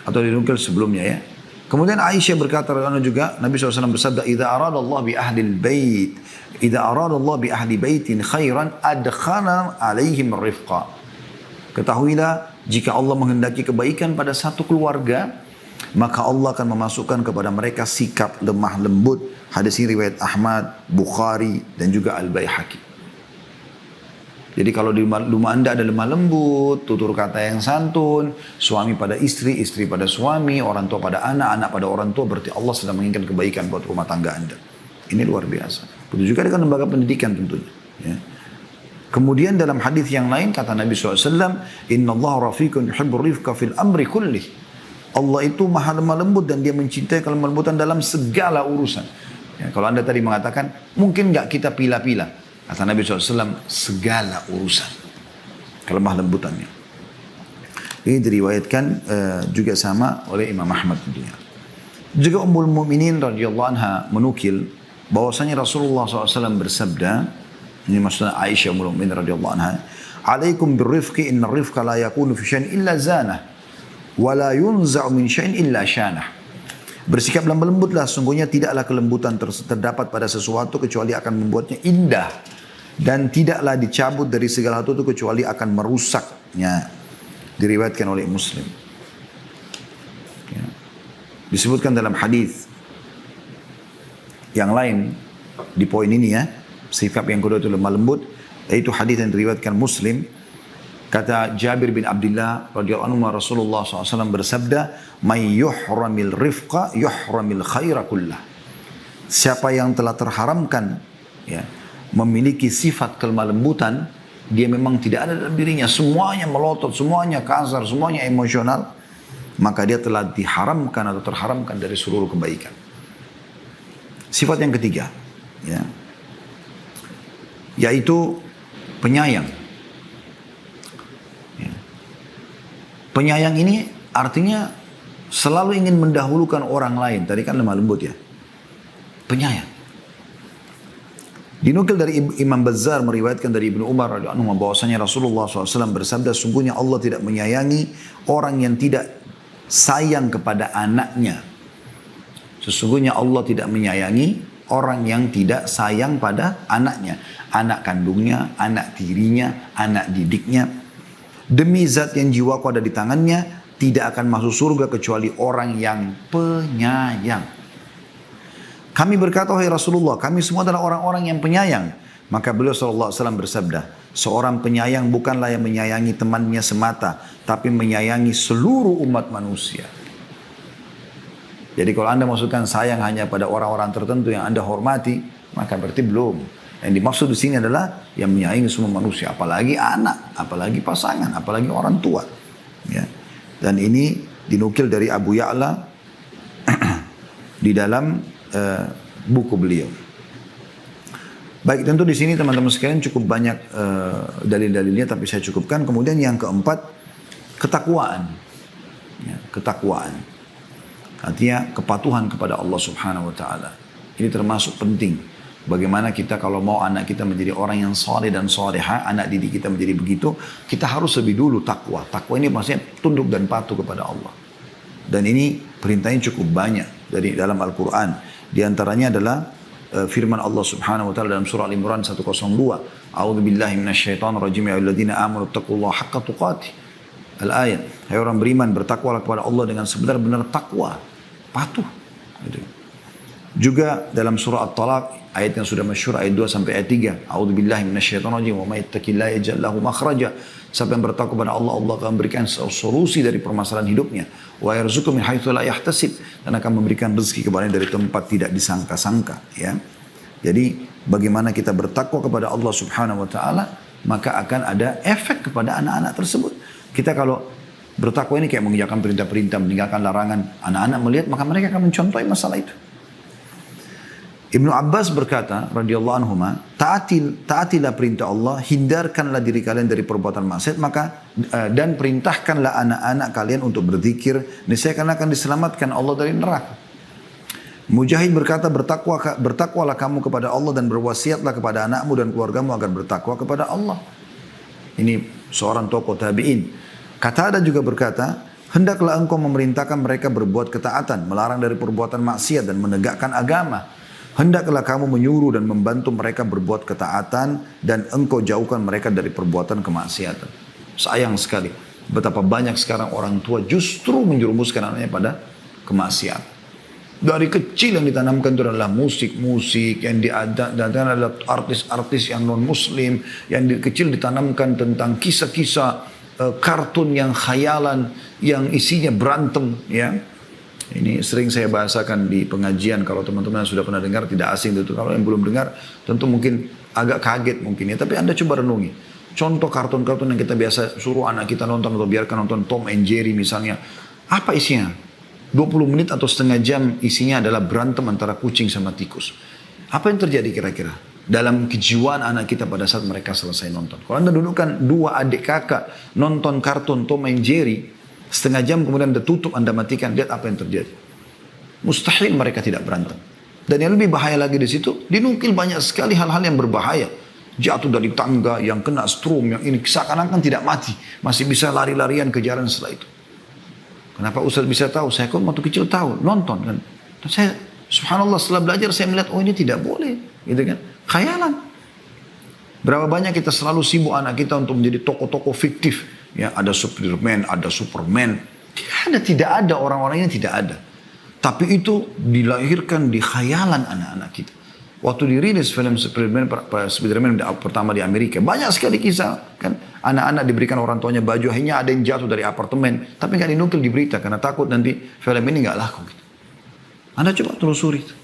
Atau dinukil sebelumnya ya. Kemudian Aisyah berkata juga, Nabi SAW bersabda, Idza arada Allah bi ahli al-bait, idza arada Allah bi ahli baitin khairan adkhala alaihim rifqa. Ketahuilah, jika Allah menghendaki kebaikan pada satu keluarga, maka Allah akan memasukkan kepada mereka sikap lemah lembut. Hadis ini riwayat Ahmad, Bukhari, dan juga Al-Baihaqi. Jadi kalau di rumah Anda ada lemah lembut, tutur kata yang santun, suami pada istri, istri pada suami, orang tua pada anak, anak pada orang tua, berarti Allah sedang menginginkan kebaikan buat rumah tangga Anda. Ini luar biasa. Begitu juga dengan lembaga pendidikan tentunya. Ya. Kemudian dalam hadis yang lain kata Nabi SAW, Inna Allah rafiqun yuhibbur rifqa fil amri kullih. Allah itu maha lemah lembut dan dia mencintai kelemah lembutan dalam segala urusan. Ya, kalau anda tadi mengatakan, mungkin nggak kita pilih-pilih. Kata Nabi SAW, segala urusan. Kelemah lembutannya. Ini diriwayatkan juga sama oleh Imam Ahmad. Juga Ummul Mukminin radhiyallahu anha menukil bahwasanya Rasulullah SAW bersabda, ini maksudnya Aisyah Ummul Mukminin radhiyallahu anha, "Alaikum birrifqi inna rifqa la yakunu fi syai'in illa zanah, wa la yunza'u min syai'in illa syanah." Bersikap lemah lembutlah, sungguhnya tidaklah kelembutan terdapat pada sesuatu kecuali akan membuatnya indah, dan tidaklah dicabut dari segala sesuatu kecuali akan merusaknya. Diriwayatkan oleh Muslim. Ya. Disebutkan dalam hadis yang lain di poin ini ya, sikap yang kedua itu lemah lembut, yaitu hadis yang diriwayatkan Muslim. Kata Jabir bin Abdullah radhiyallahu anhu, Rasulullah SAW bersabda, "May yuhramil rifqa yuhramil khaira kullah." Siapa yang telah terharamkan ya, memiliki sifat kelemah lembutan, dia memang tidak ada dalam dirinya, semuanya melotot, semuanya kasar, semuanya emosional, maka dia telah diharamkan atau terharamkan dari seluruh kebaikan. Sifat yang ketiga, ya, yaitu penyayang. Ya. Penyayang ini artinya selalu ingin mendahulukan orang lain. Tadi kan lemah lembut ya. Penyayang. Dinukil dari Imam Bazzar meriwayatkan dari Ibnu Umar radhiyallahu anhu bahwasanya Rasulullah SAW bersabda, sungguhnya Allah tidak menyayangi orang yang tidak sayang kepada anaknya. Sesungguhnya Allah tidak menyayangi orang yang tidak sayang pada anaknya. Anak kandungnya, anak tirinya, anak didiknya. Demi zat yang jiwaku ada di tangannya, tidak akan masuk surga kecuali orang yang penyayang. Kami berkata, wahai Rasulullah, kami semua adalah orang-orang yang penyayang. Maka beliau SAW bersabda, seorang penyayang bukanlah yang menyayangi temannya semata, tapi menyayangi seluruh umat manusia. Jadi kalau anda maksudkan sayang hanya pada orang-orang tertentu yang anda hormati, maka berarti belum. Yang dimaksud di sini adalah yang menyayangi semua manusia, apalagi anak, apalagi pasangan, apalagi orang tua. Ya. Dan ini dinukil dari Abu Ya'la di dalam buku beliau. Baik, tentu di sini teman-teman sekalian cukup banyak dalil-dalilnya, tapi saya cukupkan. Kemudian yang keempat, ketakwaan. Ya, ketakwaan. Artinya kepatuhan kepada Allah Subhanahu Wa Taala. Ini termasuk penting. Bagaimana kita kalau mau anak kita menjadi orang yang saleh dan saleha, anak didik kita menjadi begitu, kita harus lebih dulu takwa. Takwa ini maksudnya tunduk dan patuh kepada Allah. Dan ini perintahnya cukup banyak dari dalam Al-Quran. Di antaranya adalah firman Allah Subhanahu wa taala dalam surah Al-Imran 102. A'udzu billahi minasyaitonir rajim, ya ayyuhalladzina amanu taqullaha haqqa tuqatih. Al-ayat. Hai orang beriman, bertakwalah kepada Allah dengan sebenar-benar takwa, patuh. Gitu. Juga dalam surah At-Talaq, ayat yang sudah masyhur, ayat 2 sampai ayat 3. A'udzu billahi minasyaitonir rajim, wa may yattaqillaha yaj'al lahu makhraja. Siapa yang bertakwa kepada Allah, Allah akan memberikan solusi dari permasalahan hidupnya. Wa yarzuqhu min haitsu la yahtasib, dan akan memberikan rezeki kepadanya dari tempat tidak disangka-sangka, ya. Jadi bagaimana kita bertakwa kepada Allah Subhanahu wa taala, maka akan ada efek kepada anak-anak tersebut. Kita kalau bertakwa ini kayak mengerjakan perintah-perintah, meninggalkan larangan, anak-anak melihat maka mereka akan mencontohi masalah itu. Ibnu Abbas berkata, radhiyallahu anhuma, taatilah perintah Allah, hindarkanlah diri kalian dari perbuatan maksiat, maka dan perintahkanlah anak-anak kalian untuk berzikir, niscaya kalian akan diselamatkan Allah dari neraka. Mujahid berkata, bertakwalah kamu kepada Allah dan berwasiatlah kepada anakmu dan keluargamu agar bertakwa kepada Allah. Ini seorang tokoh tabi'in. Qatadah juga berkata, hendaklah engkau memerintahkan mereka berbuat ketaatan, melarang dari perbuatan maksiat dan menegakkan agama. Hendaklah kamu menyuruh dan membantu mereka berbuat ketaatan dan engkau jauhkan mereka dari perbuatan kemaksiatan. Sayang sekali betapa banyak sekarang orang tua justru menjerumuskan anaknya pada kemaksiatan. Dari kecil yang ditanamkan itu adalah musik-musik, yang diadakan adalah artis-artis yang non-muslim, yang kecil ditanamkan tentang kisah-kisah kartun yang khayalan, yang isinya berantem, ya. Ini sering saya bahasakan di pengajian, kalau teman-teman yang sudah pernah dengar tidak asing tentu. Kalau yang belum dengar tentu mungkin agak kaget mungkin ya. Tapi Anda coba renungi. Contoh kartun-kartun yang kita biasa suruh anak kita nonton atau biarkan nonton Tom and Jerry misalnya. Apa isinya? 20 menit atau setengah jam isinya adalah berantem antara kucing sama tikus. Apa yang terjadi kira-kira dalam kejiwaan anak kita pada saat mereka selesai nonton? Kalau Anda dudukkan dua adik kakak nonton kartun Tom and Jerry, setengah jam kemudian Anda tutup, Anda matikan, lihat apa yang terjadi. Mustahil mereka tidak berantem. Dan yang lebih bahaya lagi di situ, dinukil banyak sekali hal-hal yang berbahaya. Jatuh dari tangga, yang kena strom, yang ini seakan-akan tidak mati. Masih bisa lari-larian kejaran setelah itu. Kenapa Ustaz bisa tahu? Saya kan waktu kecil tahu, nonton kan. Dan saya, subhanallah, setelah belajar saya melihat, oh ini tidak boleh. Gitu kan. Khayalan. Berapa banyak kita selalu sibuk anak kita untuk menjadi tokoh-tokoh fiktif. Ya, ada Spiderman, ada Superman. Tidak ada orang-orang ini tidak ada. Tapi itu dilahirkan di khayalan anak-anak kita. Waktu dirilis film Spiderman pertama di Amerika, banyak sekali kisah kan, anak-anak diberikan orang tuanya baju, hanya ada yang jatuh dari apartemen, tapi nggak dinukil di berita karena takut nanti film ini nggak laku. Gitu. Anda coba telusuri itu.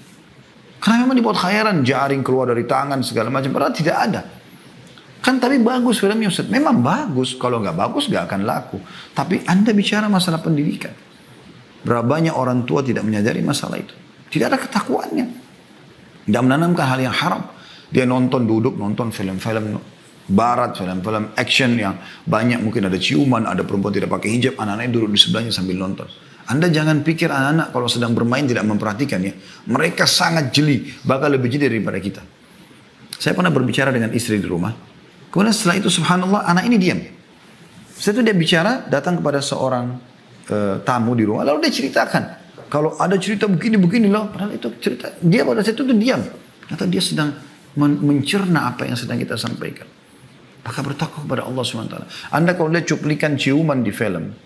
Karena memang dibuat khayalan, jaring keluar dari tangan segala macam, padahal tidak ada. Kan tapi bagus filmnya Ustaz. Memang bagus. Kalau nggak bagus nggak akan laku. Tapi Anda bicara masalah pendidikan. Berapa banyak orang tua tidak menyadari masalah itu. Tidak ada ketakwaannya. Tidak menanamkan hal yang haram. Dia duduk nonton film-film barat, film-film action yang banyak. Mungkin ada ciuman, ada perempuan tidak pakai hijab. Anak-anaknya duduk di sebelahnya sambil nonton. Anda jangan pikir anak-anak kalau sedang bermain tidak memperhatikan ya. Mereka sangat jeli. Bahkan lebih jeli daripada kita. Saya pernah berbicara dengan istri di rumah. Kemudian setelah itu subhanallah anak ini diam. Setelah itu dia bicara datang kepada seorang tamu di rumah. Lalu dia ceritakan. Kalau ada cerita begini loh. Padahal itu cerita. Dia pada saat itu diam. Ternyata dia sedang mencerna apa yang sedang kita sampaikan. Maka bertakwa kepada Allah SWT. Anda kalau lihat cuplikan ciuman di film.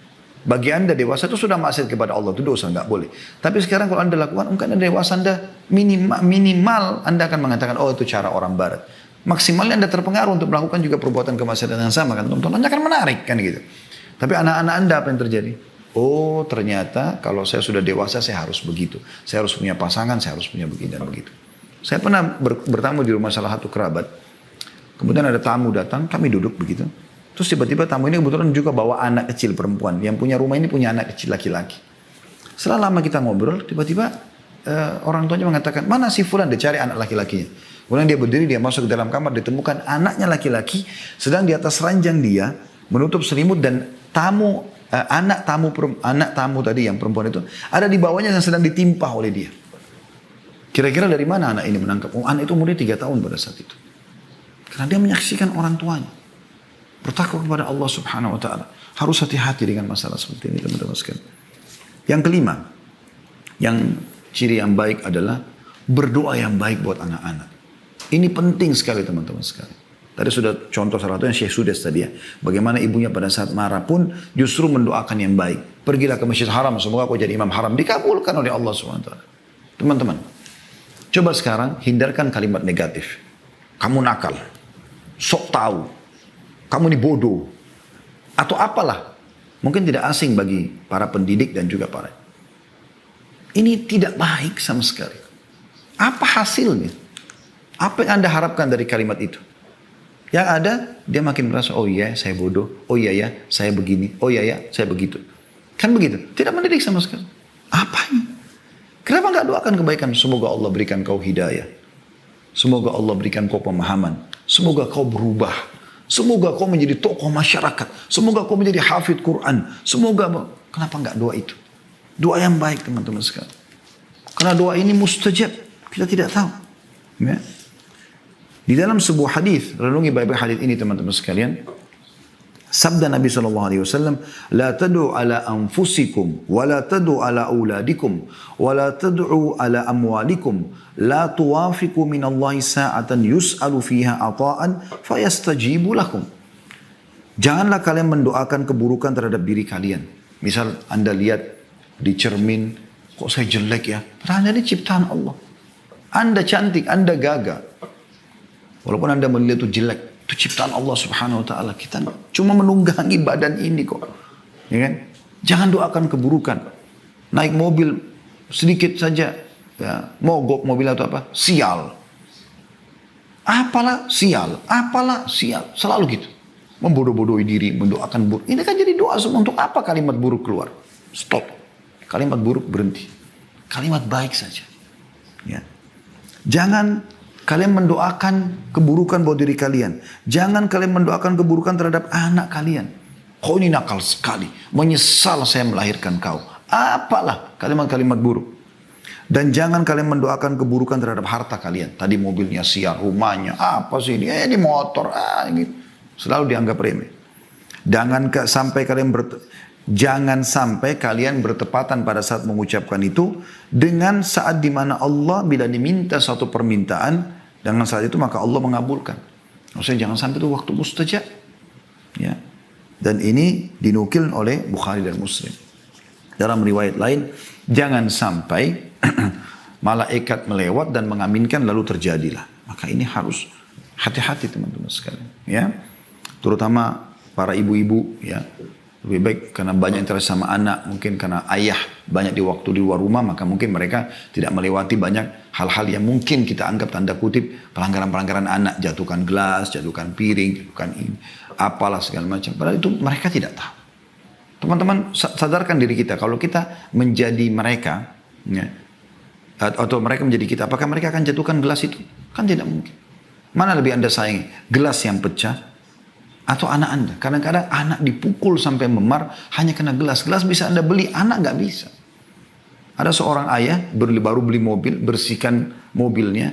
Bagi Anda dewasa itu sudah maksiat kepada Allah. Itu dosa, nggak boleh. Tapi sekarang kalau Anda lakukan. Mungkin Anda dewasa Anda minimal Anda akan mengatakan oh itu cara orang barat. Maksimalnya Anda terpengaruh untuk melakukan juga perbuatan kemaksiatan yang sama kan. Tontonannya akan menarik kan gitu. Tapi anak-anak Anda apa yang terjadi? Oh ternyata kalau saya sudah dewasa saya harus begitu. Saya harus punya pasangan, saya harus punya begini dan begitu. Saya pernah bertamu di rumah salah satu kerabat. Kemudian ada tamu datang, kami duduk begitu. Terus tiba-tiba tamu ini kebetulan juga bawa anak kecil perempuan. Yang punya rumah ini punya anak kecil laki-laki. Setelah lama kita ngobrol, tiba-tiba orang tuanya mengatakan, mana si Fulan? Dia cari anak laki-lakinya. Kemudian dia berdiri, dia masuk ke dalam kamar, ditemukan anaknya laki-laki sedang di atas ranjang dia menutup selimut dan anak tamu tadi yang perempuan itu ada di bawahnya yang sedang ditimpa oleh dia. Kira-kira dari mana anak ini menangkap? Oh, anak itu umurnya 3 tahun pada saat itu. Karena dia menyaksikan orang tuanya. Bertakwa kepada Allah Subhanahu Wa Taala. Harus hati-hati dengan masalah seperti ini teman-teman sekalian. Yang kelima, yang ciri yang baik adalah berdoa yang baik buat anak-anak. Ini penting sekali teman-teman sekalian. Tadi sudah contoh salah satunya Syekh Sudes tadi ya. Bagaimana ibunya pada saat marah pun justru mendoakan yang baik. Pergilah ke Masjid Haram, semoga kau jadi imam haram. Dikabulkan oleh Allah SWT. Teman-teman, coba sekarang hindarkan kalimat negatif. Kamu nakal, sok tahu, kamu ini bodoh, atau apalah. Mungkin tidak asing bagi para pendidik dan juga para. Ini tidak baik sama sekali. Apa hasilnya? Apa yang Anda harapkan dari kalimat itu? Yang ada, dia makin merasa, oh iya saya bodoh, oh iya ya saya begini, oh iya ya saya begitu. Kan begitu, tidak mendidik sama sekali. Apanya? Kenapa nggak doakan kebaikan? Semoga Allah berikan kau hidayah. Semoga Allah berikan kau pemahaman. Semoga kau berubah. Semoga kau menjadi tokoh masyarakat. Semoga kau menjadi hafidh Quran. Semoga, kenapa nggak doa itu? Doa yang baik teman-teman sekalian. Karena doa ini mustajab. Kita tidak tahu. Ya. Di dalam sebuah hadis, renungi baik-baik hadis ini teman-teman sekalian. Sabda Nabi SAW, La tad'u ala anfusikum, wa la tad'u ala auladikum, wa la tad'u ala amwalikum, la tuwafiku minallahi sa'atan yus'alu fiha ata'an, fayastajibu lakum. Janganlah kalian mendoakan keburukan terhadap diri kalian. Misal Anda lihat di cermin, kok saya jelek ya? Padahal ini ciptaan Allah. Anda cantik, Anda gagah. Walaupun Anda melihat itu jelek, itu ciptaan Allah Subhanahu Wa Taala. Kita cuma menunggangi badan ini kok, ya kan? Jangan doakan keburukan. Naik mobil sedikit saja ya, mogok mobil atau apa, sial. Apalah sial, apalah sial, selalu gitu. Membodoh-bodohi diri, mendoakan buruk. Ini kan jadi doa semua, untuk apa kalimat buruk keluar? Stop. Kalimat buruk berhenti. Kalimat baik saja. Ya. Jangan kalian mendoakan keburukan buat diri kalian. Jangan kalian mendoakan keburukan terhadap anak kalian. Kau ini nakal sekali. Menyesal saya melahirkan kau. Apalah kalimat-kalimat buruk. Dan jangan kalian mendoakan keburukan terhadap harta kalian. Tadi mobilnya sial, rumahnya, apa sih ini motor, gitu. Selalu dianggap remeh. Jangan sampai kalian bertepatan pada saat mengucapkan itu dengan saat dimana Allah bila diminta satu permintaan, dengan saat itu maka Allah mengabulkan. Maksudnya jangan sampai itu waktu mustajab. Ya. Dan ini dinukil oleh Bukhari dan Muslim. Dalam riwayat lain, jangan sampai malaikat melewat dan mengaminkan lalu terjadilah. Maka ini harus hati-hati teman-teman sekalian. Ya, terutama para ibu-ibu ya. Lebih baik karena banyak interaksi sama anak, mungkin karena ayah banyak di waktu di luar rumah, maka mungkin mereka tidak melewati banyak hal-hal yang mungkin kita anggap tanda kutip pelanggaran-pelanggaran anak, jatuhkan gelas, jatuhkan piring, jatuhkan ini, apalah segala macam. Padahal itu mereka tidak tahu. Teman-teman sadarkan diri kita, kalau kita menjadi mereka, ya, atau mereka menjadi kita, apakah mereka akan jatuhkan gelas itu? Kan tidak mungkin. Mana lebih Anda sayangi? Gelas yang pecah atau anak Anda? Kadang-kadang anak dipukul sampai memar hanya kena gelas. Gelas bisa Anda beli, anak nggak bisa. Ada seorang ayah baru beli mobil, bersihkan mobilnya,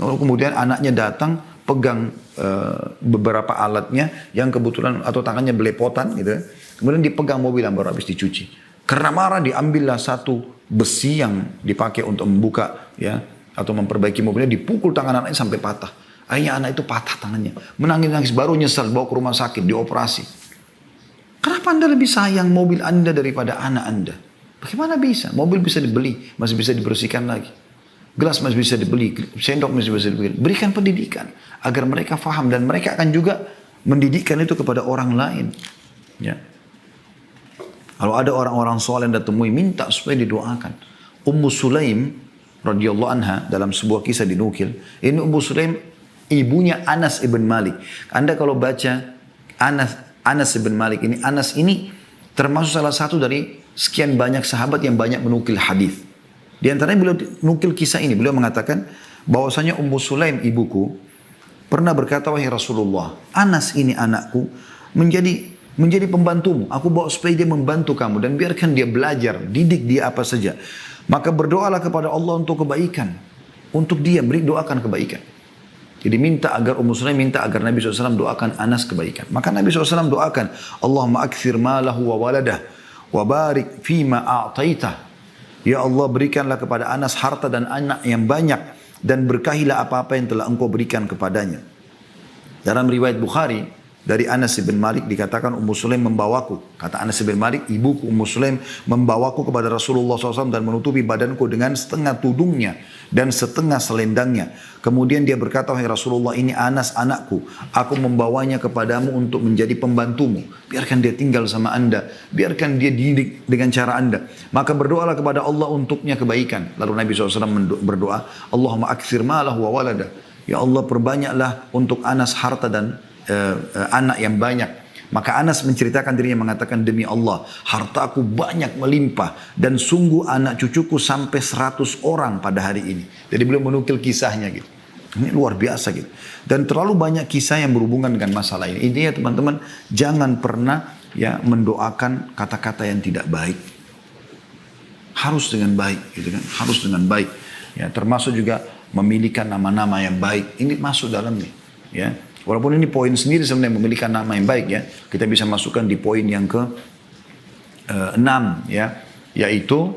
lalu kemudian anaknya datang pegang beberapa alatnya yang kebetulan atau tangannya belepotan gitu. Kemudian dipegang mobil yang baru habis dicuci. Karena marah diambillah satu besi yang dipakai untuk membuka ya atau memperbaiki mobilnya, dipukul tangan anaknya sampai patah. Akhirnya anak itu patah tangannya. Menangis-nangis, baru nyesal, bawa ke rumah sakit, dioperasi. Kenapa Anda lebih sayang mobil Anda daripada anak Anda? Bagaimana bisa? Mobil bisa dibeli, masih bisa dibersihkan lagi. Gelas masih bisa dibeli, sendok masih bisa dibeli. Berikan pendidikan agar mereka faham dan mereka akan juga mendidikkan itu kepada orang lain. Ya. Kalau ada orang-orang soleh yang temui, minta supaya didoakan. Ummu Sulaim radhiyallahu anha dalam sebuah kisah dinukil. Ini Ummu Sulaim ibunya Anas ibn Malik. Anda kalau baca Anas ibn Malik ini, Anas ini termasuk salah satu dari sekian banyak sahabat yang banyak menukil hadis. Di antaranya beliau nukil kisah ini. Beliau mengatakan bahwasanya Ummu Sulaim ibuku pernah berkata, wahai Rasulullah, Anas ini anakku menjadi pembantumu. Aku bawa supaya dia membantu kamu dan biarkan dia belajar, didik dia apa saja. Maka berdoalah kepada Allah untuk kebaikan. Untuk dia doakan kebaikan. Jadi minta agar Ummu Sulaim minta agar Nabi SAW doakan Anas kebaikan. Maka Nabi SAW doakan, Allahumma akthir malahu wa waladah wa barik fima a'taitah. Ya Allah, berikanlah kepada Anas harta dan anak yang banyak dan berkahilah apa-apa yang telah engkau berikan kepadanya. Dalam riwayat Bukhari dari Anas bin Malik dikatakan Ummu Sulaim membawaku. Kata Anas bin Malik, ibuku Ummu Sulaim membawaku kepada Rasulullah SAW dan menutupi badanku dengan setengah tudungnya dan setengah selendangnya. Kemudian dia berkata, wahai Rasulullah, ini Anas anakku. Aku membawanya kepadamu untuk menjadi pembantumu. Biarkan dia tinggal sama anda. Biarkan dia didik dengan cara anda. Maka berdoalah kepada Allah untuknya kebaikan. Lalu Nabi SAW berdoa, Allahumma akthir malahu wa waladah. Ya Allah, perbanyaklah untuk Anas harta dan anak yang banyak. Maka Anas menceritakan dirinya mengatakan, demi Allah, hartaku banyak melimpah dan sungguh anak cucuku sampai 100 orang pada hari ini. Jadi beliau menukil kisahnya gitu. Ini luar biasa gitu. Dan terlalu banyak kisah yang berhubungan dengan masalah ini. Intinya teman-teman, jangan pernah ya mendoakan kata-kata yang tidak baik. Harus dengan baik gitu kan. Harus dengan baik. Ya, termasuk juga memiliki nama-nama yang baik. Ini masuk dalamnya. Ya. Walaupun ini poin sendiri sebenarnya memiliki nama yang baik ya. Kita bisa masukkan di poin yang ke 6 ya. Yaitu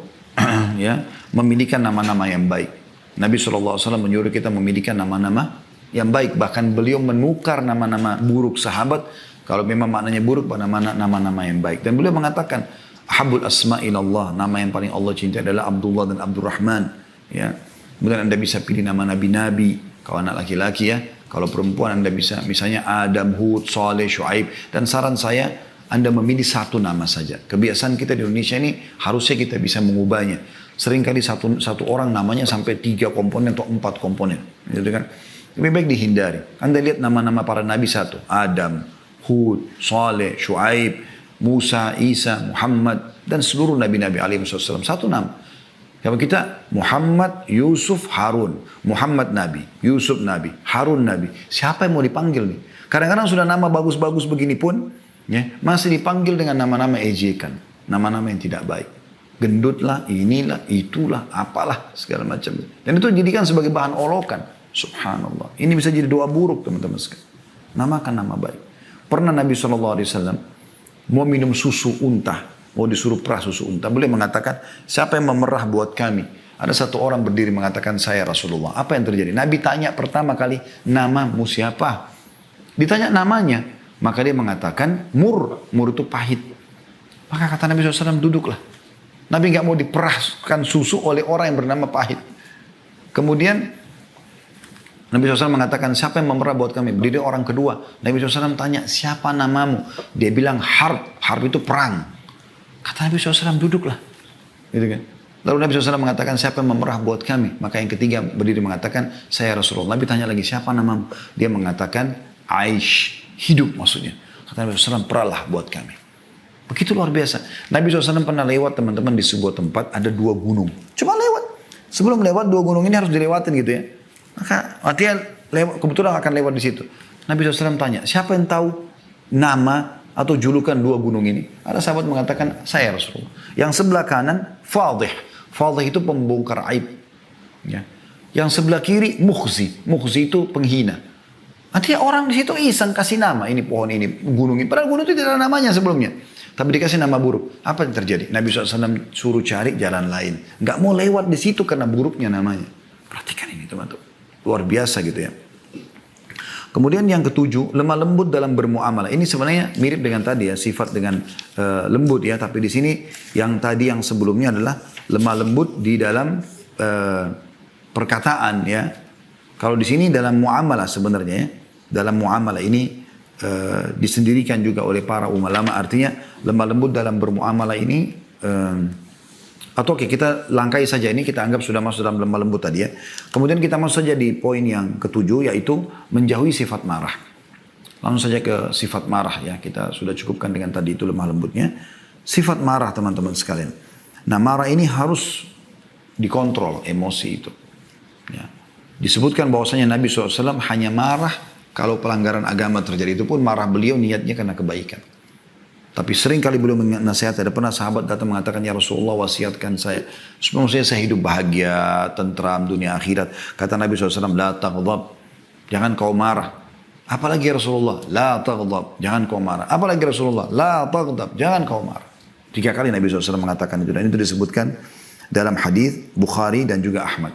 ya, memiliki nama-nama yang baik. Nabi SAW menyuruh kita memiliki nama-nama yang baik. Bahkan beliau menukar nama-nama buruk sahabat. Kalau memang maknanya buruk pada nama-nama yang baik. Dan beliau mengatakan, Habul asma'ilallah. Nama yang paling Allah cintai adalah Abdullah dan Abdurrahman. Ya. Kemudian anda bisa pilih nama nabi-nabi. Kalau anak laki-laki ya. Kalau perempuan anda bisa misalnya Adam, Hud, Saleh, Shu'aib. Dan saran saya anda memilih satu nama saja. Kebiasaan kita di Indonesia ini harusnya kita bisa mengubahnya. Seringkali satu orang namanya sampai 3 komponen atau 4 komponen. Gitu kan. Lebih baik dihindari. Anda lihat nama-nama para nabi satu. Adam, Hud, Saleh, Shu'aib, Musa, Isa, Muhammad. Dan seluruh nabi-nabi alaihi wasallam. Satu nama. Kalau kita Muhammad, Yusuf, Harun. Muhammad Nabi, Yusuf Nabi, Harun Nabi. Siapa yang mau dipanggil nih? Kadang-kadang sudah nama bagus-bagus begini pun, ya, masih dipanggil dengan nama-nama ejekan. Nama-nama yang tidak baik. Gendutlah, inilah, itulah, apalah, segala macam. Dan itu dijadikan sebagai bahan olokan. Subhanallah. Ini bisa jadi doa buruk teman-teman sekalian. Namakan nama baik. Pernah Nabi SAW mau minum susu unta. Mau disuruh perah susu unta. Beliau mengatakan, siapa yang memerah buat kami? Ada satu orang berdiri mengatakan, saya Rasulullah. Apa yang terjadi? Nabi tanya pertama kali, namamu siapa? Ditanya namanya. Maka dia mengatakan, Mur. Mur itu pahit. Maka kata Nabi SAW, duduklah. Nabi nggak mau diperahkan susu oleh orang yang bernama pahit. Kemudian, Nabi SAW mengatakan, siapa yang memerah buat kami? Berdiri orang kedua. Nabi SAW tanya, siapa namamu? Dia bilang, Harb. Harb itu perang. Kata Nabi SAW, duduklah. Gitu kan? Lalu Nabi SAW mengatakan, siapa yang memerah buat kami? Maka yang ketiga berdiri mengatakan, saya Rasulullah. Nabi tanya lagi, siapa namamu? Dia mengatakan, Aish. Hidup maksudnya. Kata Nabi SAW, perahlah buat kami. Begitu luar biasa. Nabi SAW pernah lewat teman-teman di sebuah tempat, ada 2 gunung. Cuma lewat. Sebelum lewat 2 gunung ini harus dilewatin gitu ya. Maka artinya kebetulan akan lewat di situ. Nabi SAW tanya, siapa yang tahu nama atau julukan 2 gunung ini? Ada sahabat mengatakan, saya Rasulullah. Yang sebelah kanan, Fadih. Fadih itu pembongkar aib. Ya. Yang sebelah kiri, Mukhzi. Mukhzi itu penghina. Artinya orang di situ iseng kasih nama. Ini pohon ini, gunung ini. Padahal gunung itu tidak ada namanya sebelumnya. Tapi dikasih nama buruk. Apa yang terjadi? Nabi SAW suruh cari jalan lain. Nggak mau lewat di situ karena buruknya namanya. Perhatikan ini teman-teman. Luar biasa gitu ya. Kemudian yang ketujuh, lemah lembut dalam bermuamalah. Ini sebenarnya mirip dengan tadi ya, sifat dengan lembut ya. Tapi di sini yang tadi yang sebelumnya adalah lemah lembut di dalam perkataan ya. Kalau di sini dalam muamalah sebenarnya ya. Dalam muamalah ini disendirikan juga oleh para ulama. Artinya lemah lembut dalam bermuamalah ini atau oke, kita langkai saja ini, kita anggap sudah masuk dalam lemah lembut tadi ya. Kemudian kita masuk saja di poin yang ketujuh, yaitu menjauhi sifat marah. Langsung saja ke sifat marah ya, kita sudah cukupkan dengan tadi itu lemah lembutnya. Sifat marah teman-teman sekalian. Nah marah ini harus dikontrol emosi itu. Ya. Disebutkan bahwasanya Nabi SAW hanya marah kalau pelanggaran agama terjadi, itu pun marah beliau niatnya karena kebaikan. Tapi sering kali beliau menasihati, ada pernah sahabat datang mengatakan, ya Rasulullah wasiatkan saya. Supaya saya hidup bahagia, tentram, dunia akhirat. Kata Nabi SAW, la taghdab, jangan kau marah. Apalagi ya Rasulullah, la taghdab, jangan kau marah. Apalagi Rasulullah, la taghdab, jangan kau marah. 3 kali Nabi SAW mengatakan itu. Dan itu disebutkan dalam hadis Bukhari dan juga Ahmad.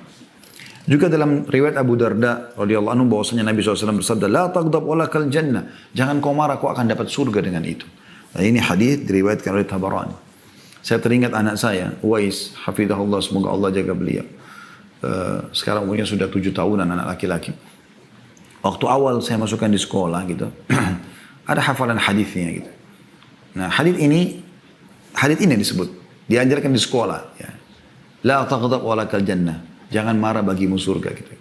Juga dalam riwayat Abu Darda radhiyallahu anhu bahwasanya Nabi SAW bersabda, la taghdab walakal jannah, jangan kau marah, kau akan dapat surga dengan itu. Nah, ini hadis diriwayatkan oleh Tabarani. Saya teringat anak saya, Uwais, hafizahullah, semoga Allah jaga beliau. Sekarang umurnya sudah 7 tahunan, anak laki-laki. Waktu awal saya masukkan di sekolah gitu, ada hafalan hadisnya gitu. Nah hadis ini disebut, diajarkan di sekolah. Ya. La taghdab walakal jannah, jangan marah bagimu surga gitu.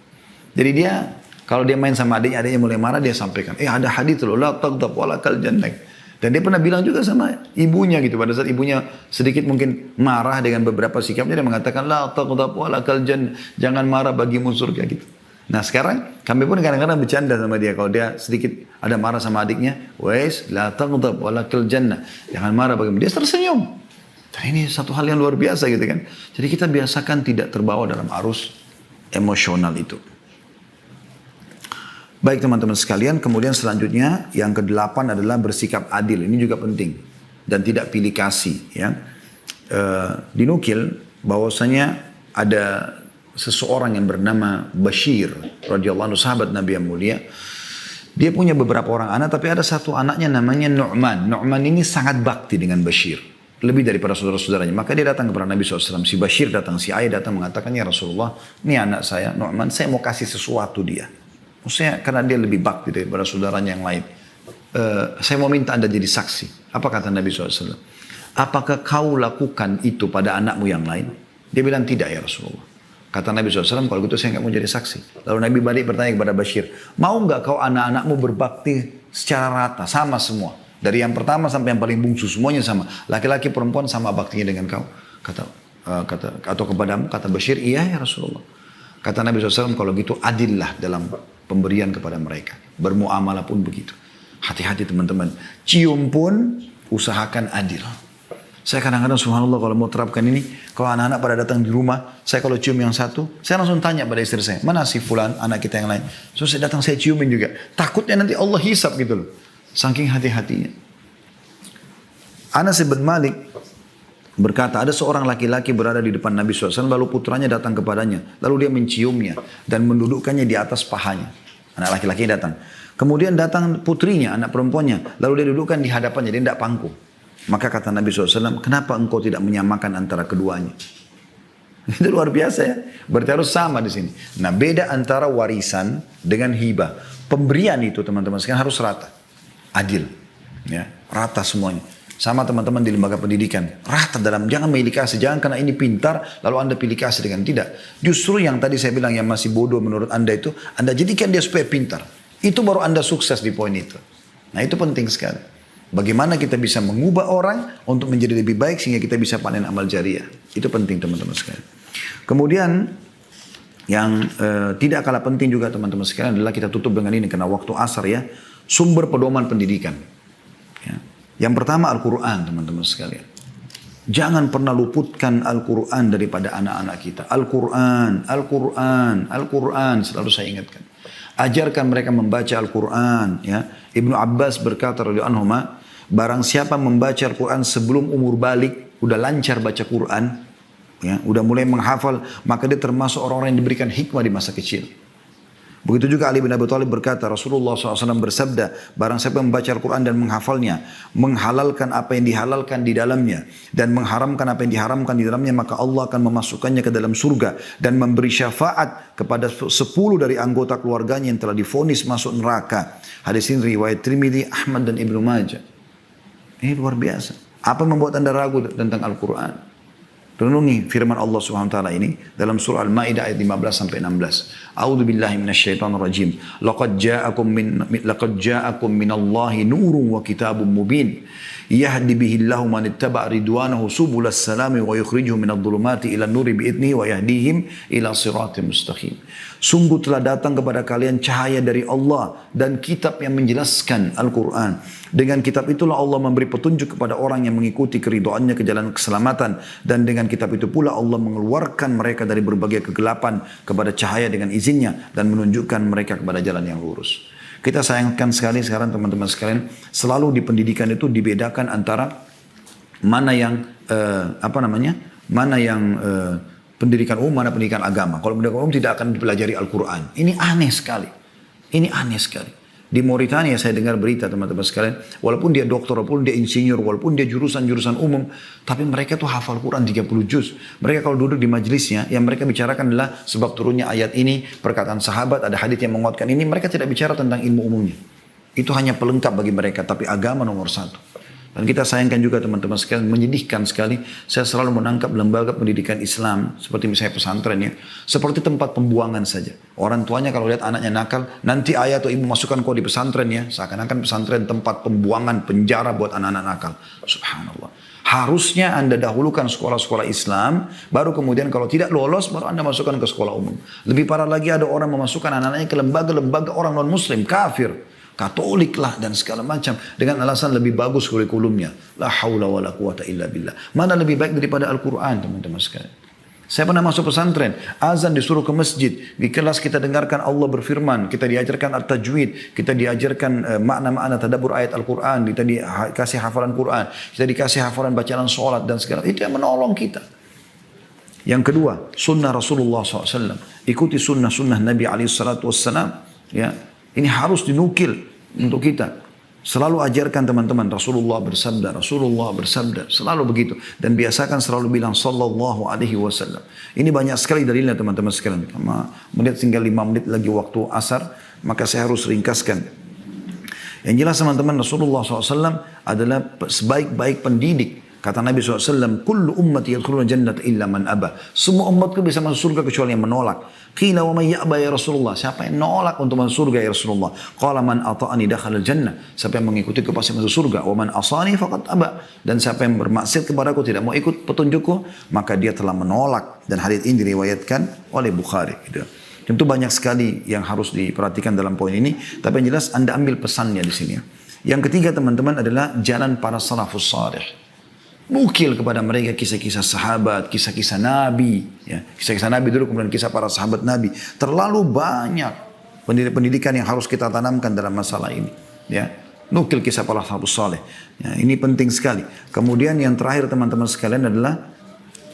Jadi dia, kalau dia main sama adiknya mulai marah, dia sampaikan, ada hadis loh, la taghdab walakal jannah. Dan dia pernah bilang juga sama ibunya gitu. Pada saat ibunya sedikit mungkin marah dengan beberapa sikapnya, dia mengatakan, la taghdab walakal jannah, jangan marah bagimu surga gitu. Nah sekarang kami pun kadang-kadang bercanda sama dia. Kalau dia sedikit ada marah sama adiknya, wais, la taghdab walakal jannah, jangan marah bagimu. Dia tersenyum. Dan ini satu hal yang luar biasa gitu kan. Jadi kita biasakan tidak terbawa dalam arus emosional itu. Baik teman-teman sekalian, kemudian selanjutnya yang ke-8 adalah bersikap adil. Ini juga penting dan tidak pilih kasih. Ya. Dinukil bahwasanya ada seseorang yang bernama Bashir radhiyallahu anhu, sahabat Nabi yang mulia. Dia punya beberapa orang anak, tapi ada satu anaknya namanya Nu'man. Nu'man ini sangat bakti dengan Bashir, lebih daripada saudara-saudaranya. Maka dia datang kepada Nabi SAW. Si Bashir datang, si ayah datang mengatakan, ya Rasulullah, ini anak saya Nu'man, saya mau kasih sesuatu dia. Maksudnya karena dia lebih bakti daripada saudaranya yang lain. Saya mau minta Anda jadi saksi. Apa kata Nabi SAW? Apakah kau lakukan itu pada anakmu yang lain? Dia bilang, tidak ya Rasulullah. Kata Nabi SAW, kalau gitu saya nggak mau jadi saksi. Lalu Nabi balik bertanya kepada Bashir, mau nggak kau anak-anakmu berbakti secara rata, sama semua? Dari yang pertama sampai yang paling bungsu, semuanya sama. Laki-laki perempuan sama baktinya dengan kau. Atau kepadamu, kata Bashir, iya ya Rasulullah. Kata Nabi SAW, kalau gitu adillah dalam pemberian kepada mereka. Bermuamalah pun begitu. Hati-hati teman-teman. Cium pun usahakan adil. Saya kadang-kadang subhanallah kalau mau terapkan ini, kalau anak-anak pada datang di rumah, saya kalau cium yang satu, saya langsung tanya pada istri saya, mana si fulan, anak kita yang lain. So saya datang saya ciumin juga. Takutnya nanti Allah hisap gitu loh. Saking hati-hatinya. Anas bin Malik berkata, ada seorang laki-laki berada di depan Nabi SAW, lalu putranya datang kepadanya. Lalu dia menciumnya dan mendudukkannya di atas pahanya. Anak laki-laki datang. Kemudian datang putrinya, anak perempuannya. Lalu dia dudukkan di hadapannya, dia tidak pangku. Maka kata Nabi SAW, kenapa engkau tidak menyamakan antara keduanya? Itu luar biasa ya. Berarti harus sama di sini. Nah beda antara warisan dengan hibah. Pemberian itu teman-teman sekalian harus rata. Adil. Ya, rata semuanya. Sama teman-teman di lembaga pendidikan. Rata dalam, jangan pilih kasih. Jangan karena ini pintar, lalu anda pilih kasih dengan tidak. Justru yang tadi saya bilang yang masih bodoh menurut anda itu, anda jadikan dia supaya pintar. Itu baru anda sukses di poin itu. Nah itu penting sekali. Bagaimana kita bisa mengubah orang untuk menjadi lebih baik sehingga kita bisa panen amal jariah. Itu penting teman-teman sekalian. Kemudian yang tidak kalah penting juga teman-teman sekalian adalah kita tutup dengan ini karena waktu asar ya. Sumber pedoman pendidikan. Ya. Yang pertama Al-Quran teman-teman sekalian. Jangan pernah luputkan Al-Quran daripada anak-anak kita. Al-Quran, Al-Quran, Al-Quran selalu saya ingatkan. Ajarkan mereka membaca Al-Quran. Ya. Ibnu Abbas berkata radhiyallahu anhu, barang siapa membaca Al-Quran sebelum umur balik, udah lancar baca Quran, ya, udah mulai menghafal, maka dia termasuk orang-orang yang diberikan hikmah di masa kecil. Begitu juga Ali bin Abi Thalib berkata, Rasulullah SAW bersabda, barang siapa membaca Al-Quran dan menghafalnya, menghalalkan apa yang dihalalkan di dalamnya, dan mengharamkan apa yang diharamkan di dalamnya, maka Allah akan memasukkannya ke dalam surga, dan memberi syafaat kepada 10 dari anggota keluarganya yang telah divonis masuk neraka. Hadis ini riwayat Tirmidzi, Ahmad dan Ibnu Majah. Ini luar biasa. Apa membuat anda ragu tentang Al-Quran? Renungi firman Allah Subhanahu wa taala ini dalam surah Al-Maidah ayat 15 sampai 16. A'udzu billahi minasyaitonir rajim. Laqad ja'akum minallahi nurun wa kitabun mubin. Yahdi bihi Allahu man ittaba' ridwanahu subulas salami wa yukhrijuhum minadh dhulumati ila nuri bi'idnihi wa yahdihim ila siratim mustaqim. Sungguh telah datang kepada kalian cahaya dari Allah dan kitab yang menjelaskan Al-Quran. Dengan kitab itulah Allah memberi petunjuk kepada orang yang mengikuti keridhaannya ke jalan keselamatan. Dan dengan kitab itu pula Allah mengeluarkan mereka dari berbagai kegelapan kepada cahaya dengan izinnya. Dan menunjukkan mereka kepada jalan yang lurus. Kita sayangkan sekali sekarang teman-teman sekalian. Selalu di pendidikan itu dibedakan antara mana yang pendidikan umum, mana pendidikan agama. Kalau pendidikan umum tidak akan dipelajari Al-Quran. Ini aneh sekali. Ini aneh sekali. Di Mauritania saya dengar berita teman-teman sekalian. Walaupun dia dokter, walaupun dia insinyur, walaupun dia jurusan-jurusan umum. Tapi mereka tuh hafal Quran 30 juz. Mereka kalau duduk di majelisnya, yang mereka bicarakan adalah sebab turunnya ayat ini, perkataan sahabat, ada hadits yang menguatkan ini. Mereka tidak bicara tentang ilmu umumnya. Itu hanya pelengkap bagi mereka. Tapi agama nomor satu. Dan kita sayangkan juga teman-teman sekalian, menyedihkan sekali. Saya selalu menangkap lembaga pendidikan Islam, seperti misalnya pesantren ya, seperti tempat pembuangan saja. Orang tuanya kalau lihat anaknya nakal, nanti ayah atau ibu masukkan kau di pesantren ya, seakan-akan pesantren tempat pembuangan, penjara buat anak-anak nakal. Subhanallah. Harusnya anda dahulukan sekolah-sekolah Islam, baru kemudian kalau tidak lolos, baru anda masukkan ke sekolah umum. Lebih parah lagi ada orang memasukkan anak-anaknya ke lembaga-lembaga orang non-muslim, kafir. Katolik lah dan segala macam dengan alasan lebih bagus kurikulumnya. La haula wala quwata illa billah. Mana lebih baik daripada Al-Quran teman-teman sekalian. Saya pernah masuk pesantren, azan disuruh ke masjid, di kelas kita dengarkan Allah berfirman, kita diajarkan at-tajwid, kita diajarkan makna-makna tadabbur ayat Al-Quran, kita dikasih hafalan Quran, kita dikasih hafalan bacaan sholat dan segala itu yang menolong kita. Yang kedua, sunnah Rasulullah SAW. Ikuti sunnah-sunnah Nabi SAW. Ya, ini harus dinukil untuk kita. Selalu ajarkan teman-teman, Rasulullah bersabda, selalu begitu. Dan biasakan selalu bilang sallallahu alaihi wasallam. Ini banyak sekali dalilnya teman-teman sekalian. Melihat tinggal 5 menit lagi waktu asar, maka saya harus ringkaskan. Yang jelas teman-teman, Rasulullah SAW adalah sebaik-baik pendidik. Kata Nabi SAW, kullu ummati yadkhuluna jannata illa man aba. Semua umatku bisa masuk surga kecuali yang menolak. Qila wa man ya'ba ya Rasulullah. Siapa yang nolak untuk masuk surga ya Rasulullah? Qala man ata'ani dakhala jannah. Siapa yang mengikutiku pasti masuk surga. Wa man asani faqad aba. Dan siapa yang bermaksiat kepadaku tidak mau ikut petunjukku, maka dia telah menolak. Dan hadits ini diriwayatkan oleh Bukhari. Gitu. Tentu banyak sekali yang harus diperhatikan dalam poin ini. Tapi yang jelas Anda ambil pesannya di sini. Yang ketiga teman-teman adalah jalan para salafus salih. Nukil kepada mereka kisah-kisah sahabat, kisah-kisah Nabi. Ya. Kisah-kisah Nabi dulu, kemudian kisah para sahabat Nabi. Terlalu banyak pendidikan yang harus kita tanamkan dalam masalah ini. Ya. Nukil kisah para sahabat saleh. Ya, ini penting sekali. Kemudian yang terakhir teman-teman sekalian adalah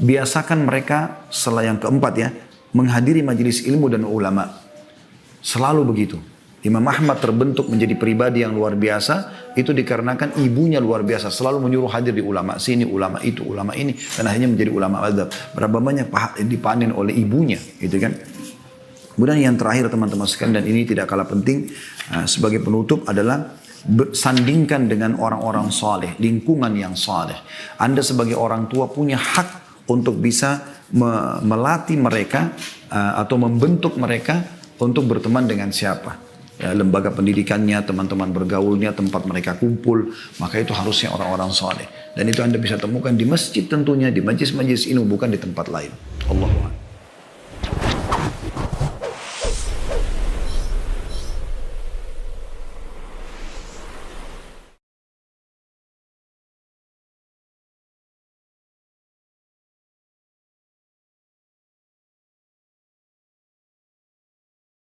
biasakan mereka, setelah yang keempat ya, menghadiri majelis ilmu dan ulama. Selalu begitu. Imam Ahmad terbentuk menjadi pribadi yang luar biasa, itu dikarenakan ibunya luar biasa, selalu menyuruh hadir di ulama sini, ulama itu, ulama ini, dan akhirnya menjadi ulama madzhab. Berapa banyak dipanen oleh ibunya, gitu kan. Kemudian yang terakhir teman-teman sekalian, dan ini tidak kalah penting sebagai penutup adalah sandingkan dengan orang-orang saleh, lingkungan yang saleh. Anda sebagai orang tua punya hak untuk bisa melatih mereka atau membentuk mereka untuk berteman dengan siapa. Ya, lembaga pendidikannya, teman-teman bergaulnya, tempat mereka kumpul, maka itu harusnya orang-orang saleh. Dan itu Anda bisa temukan di masjid tentunya, di majlis-majlis ilmu, bukan di tempat lain. Allahu a'lam.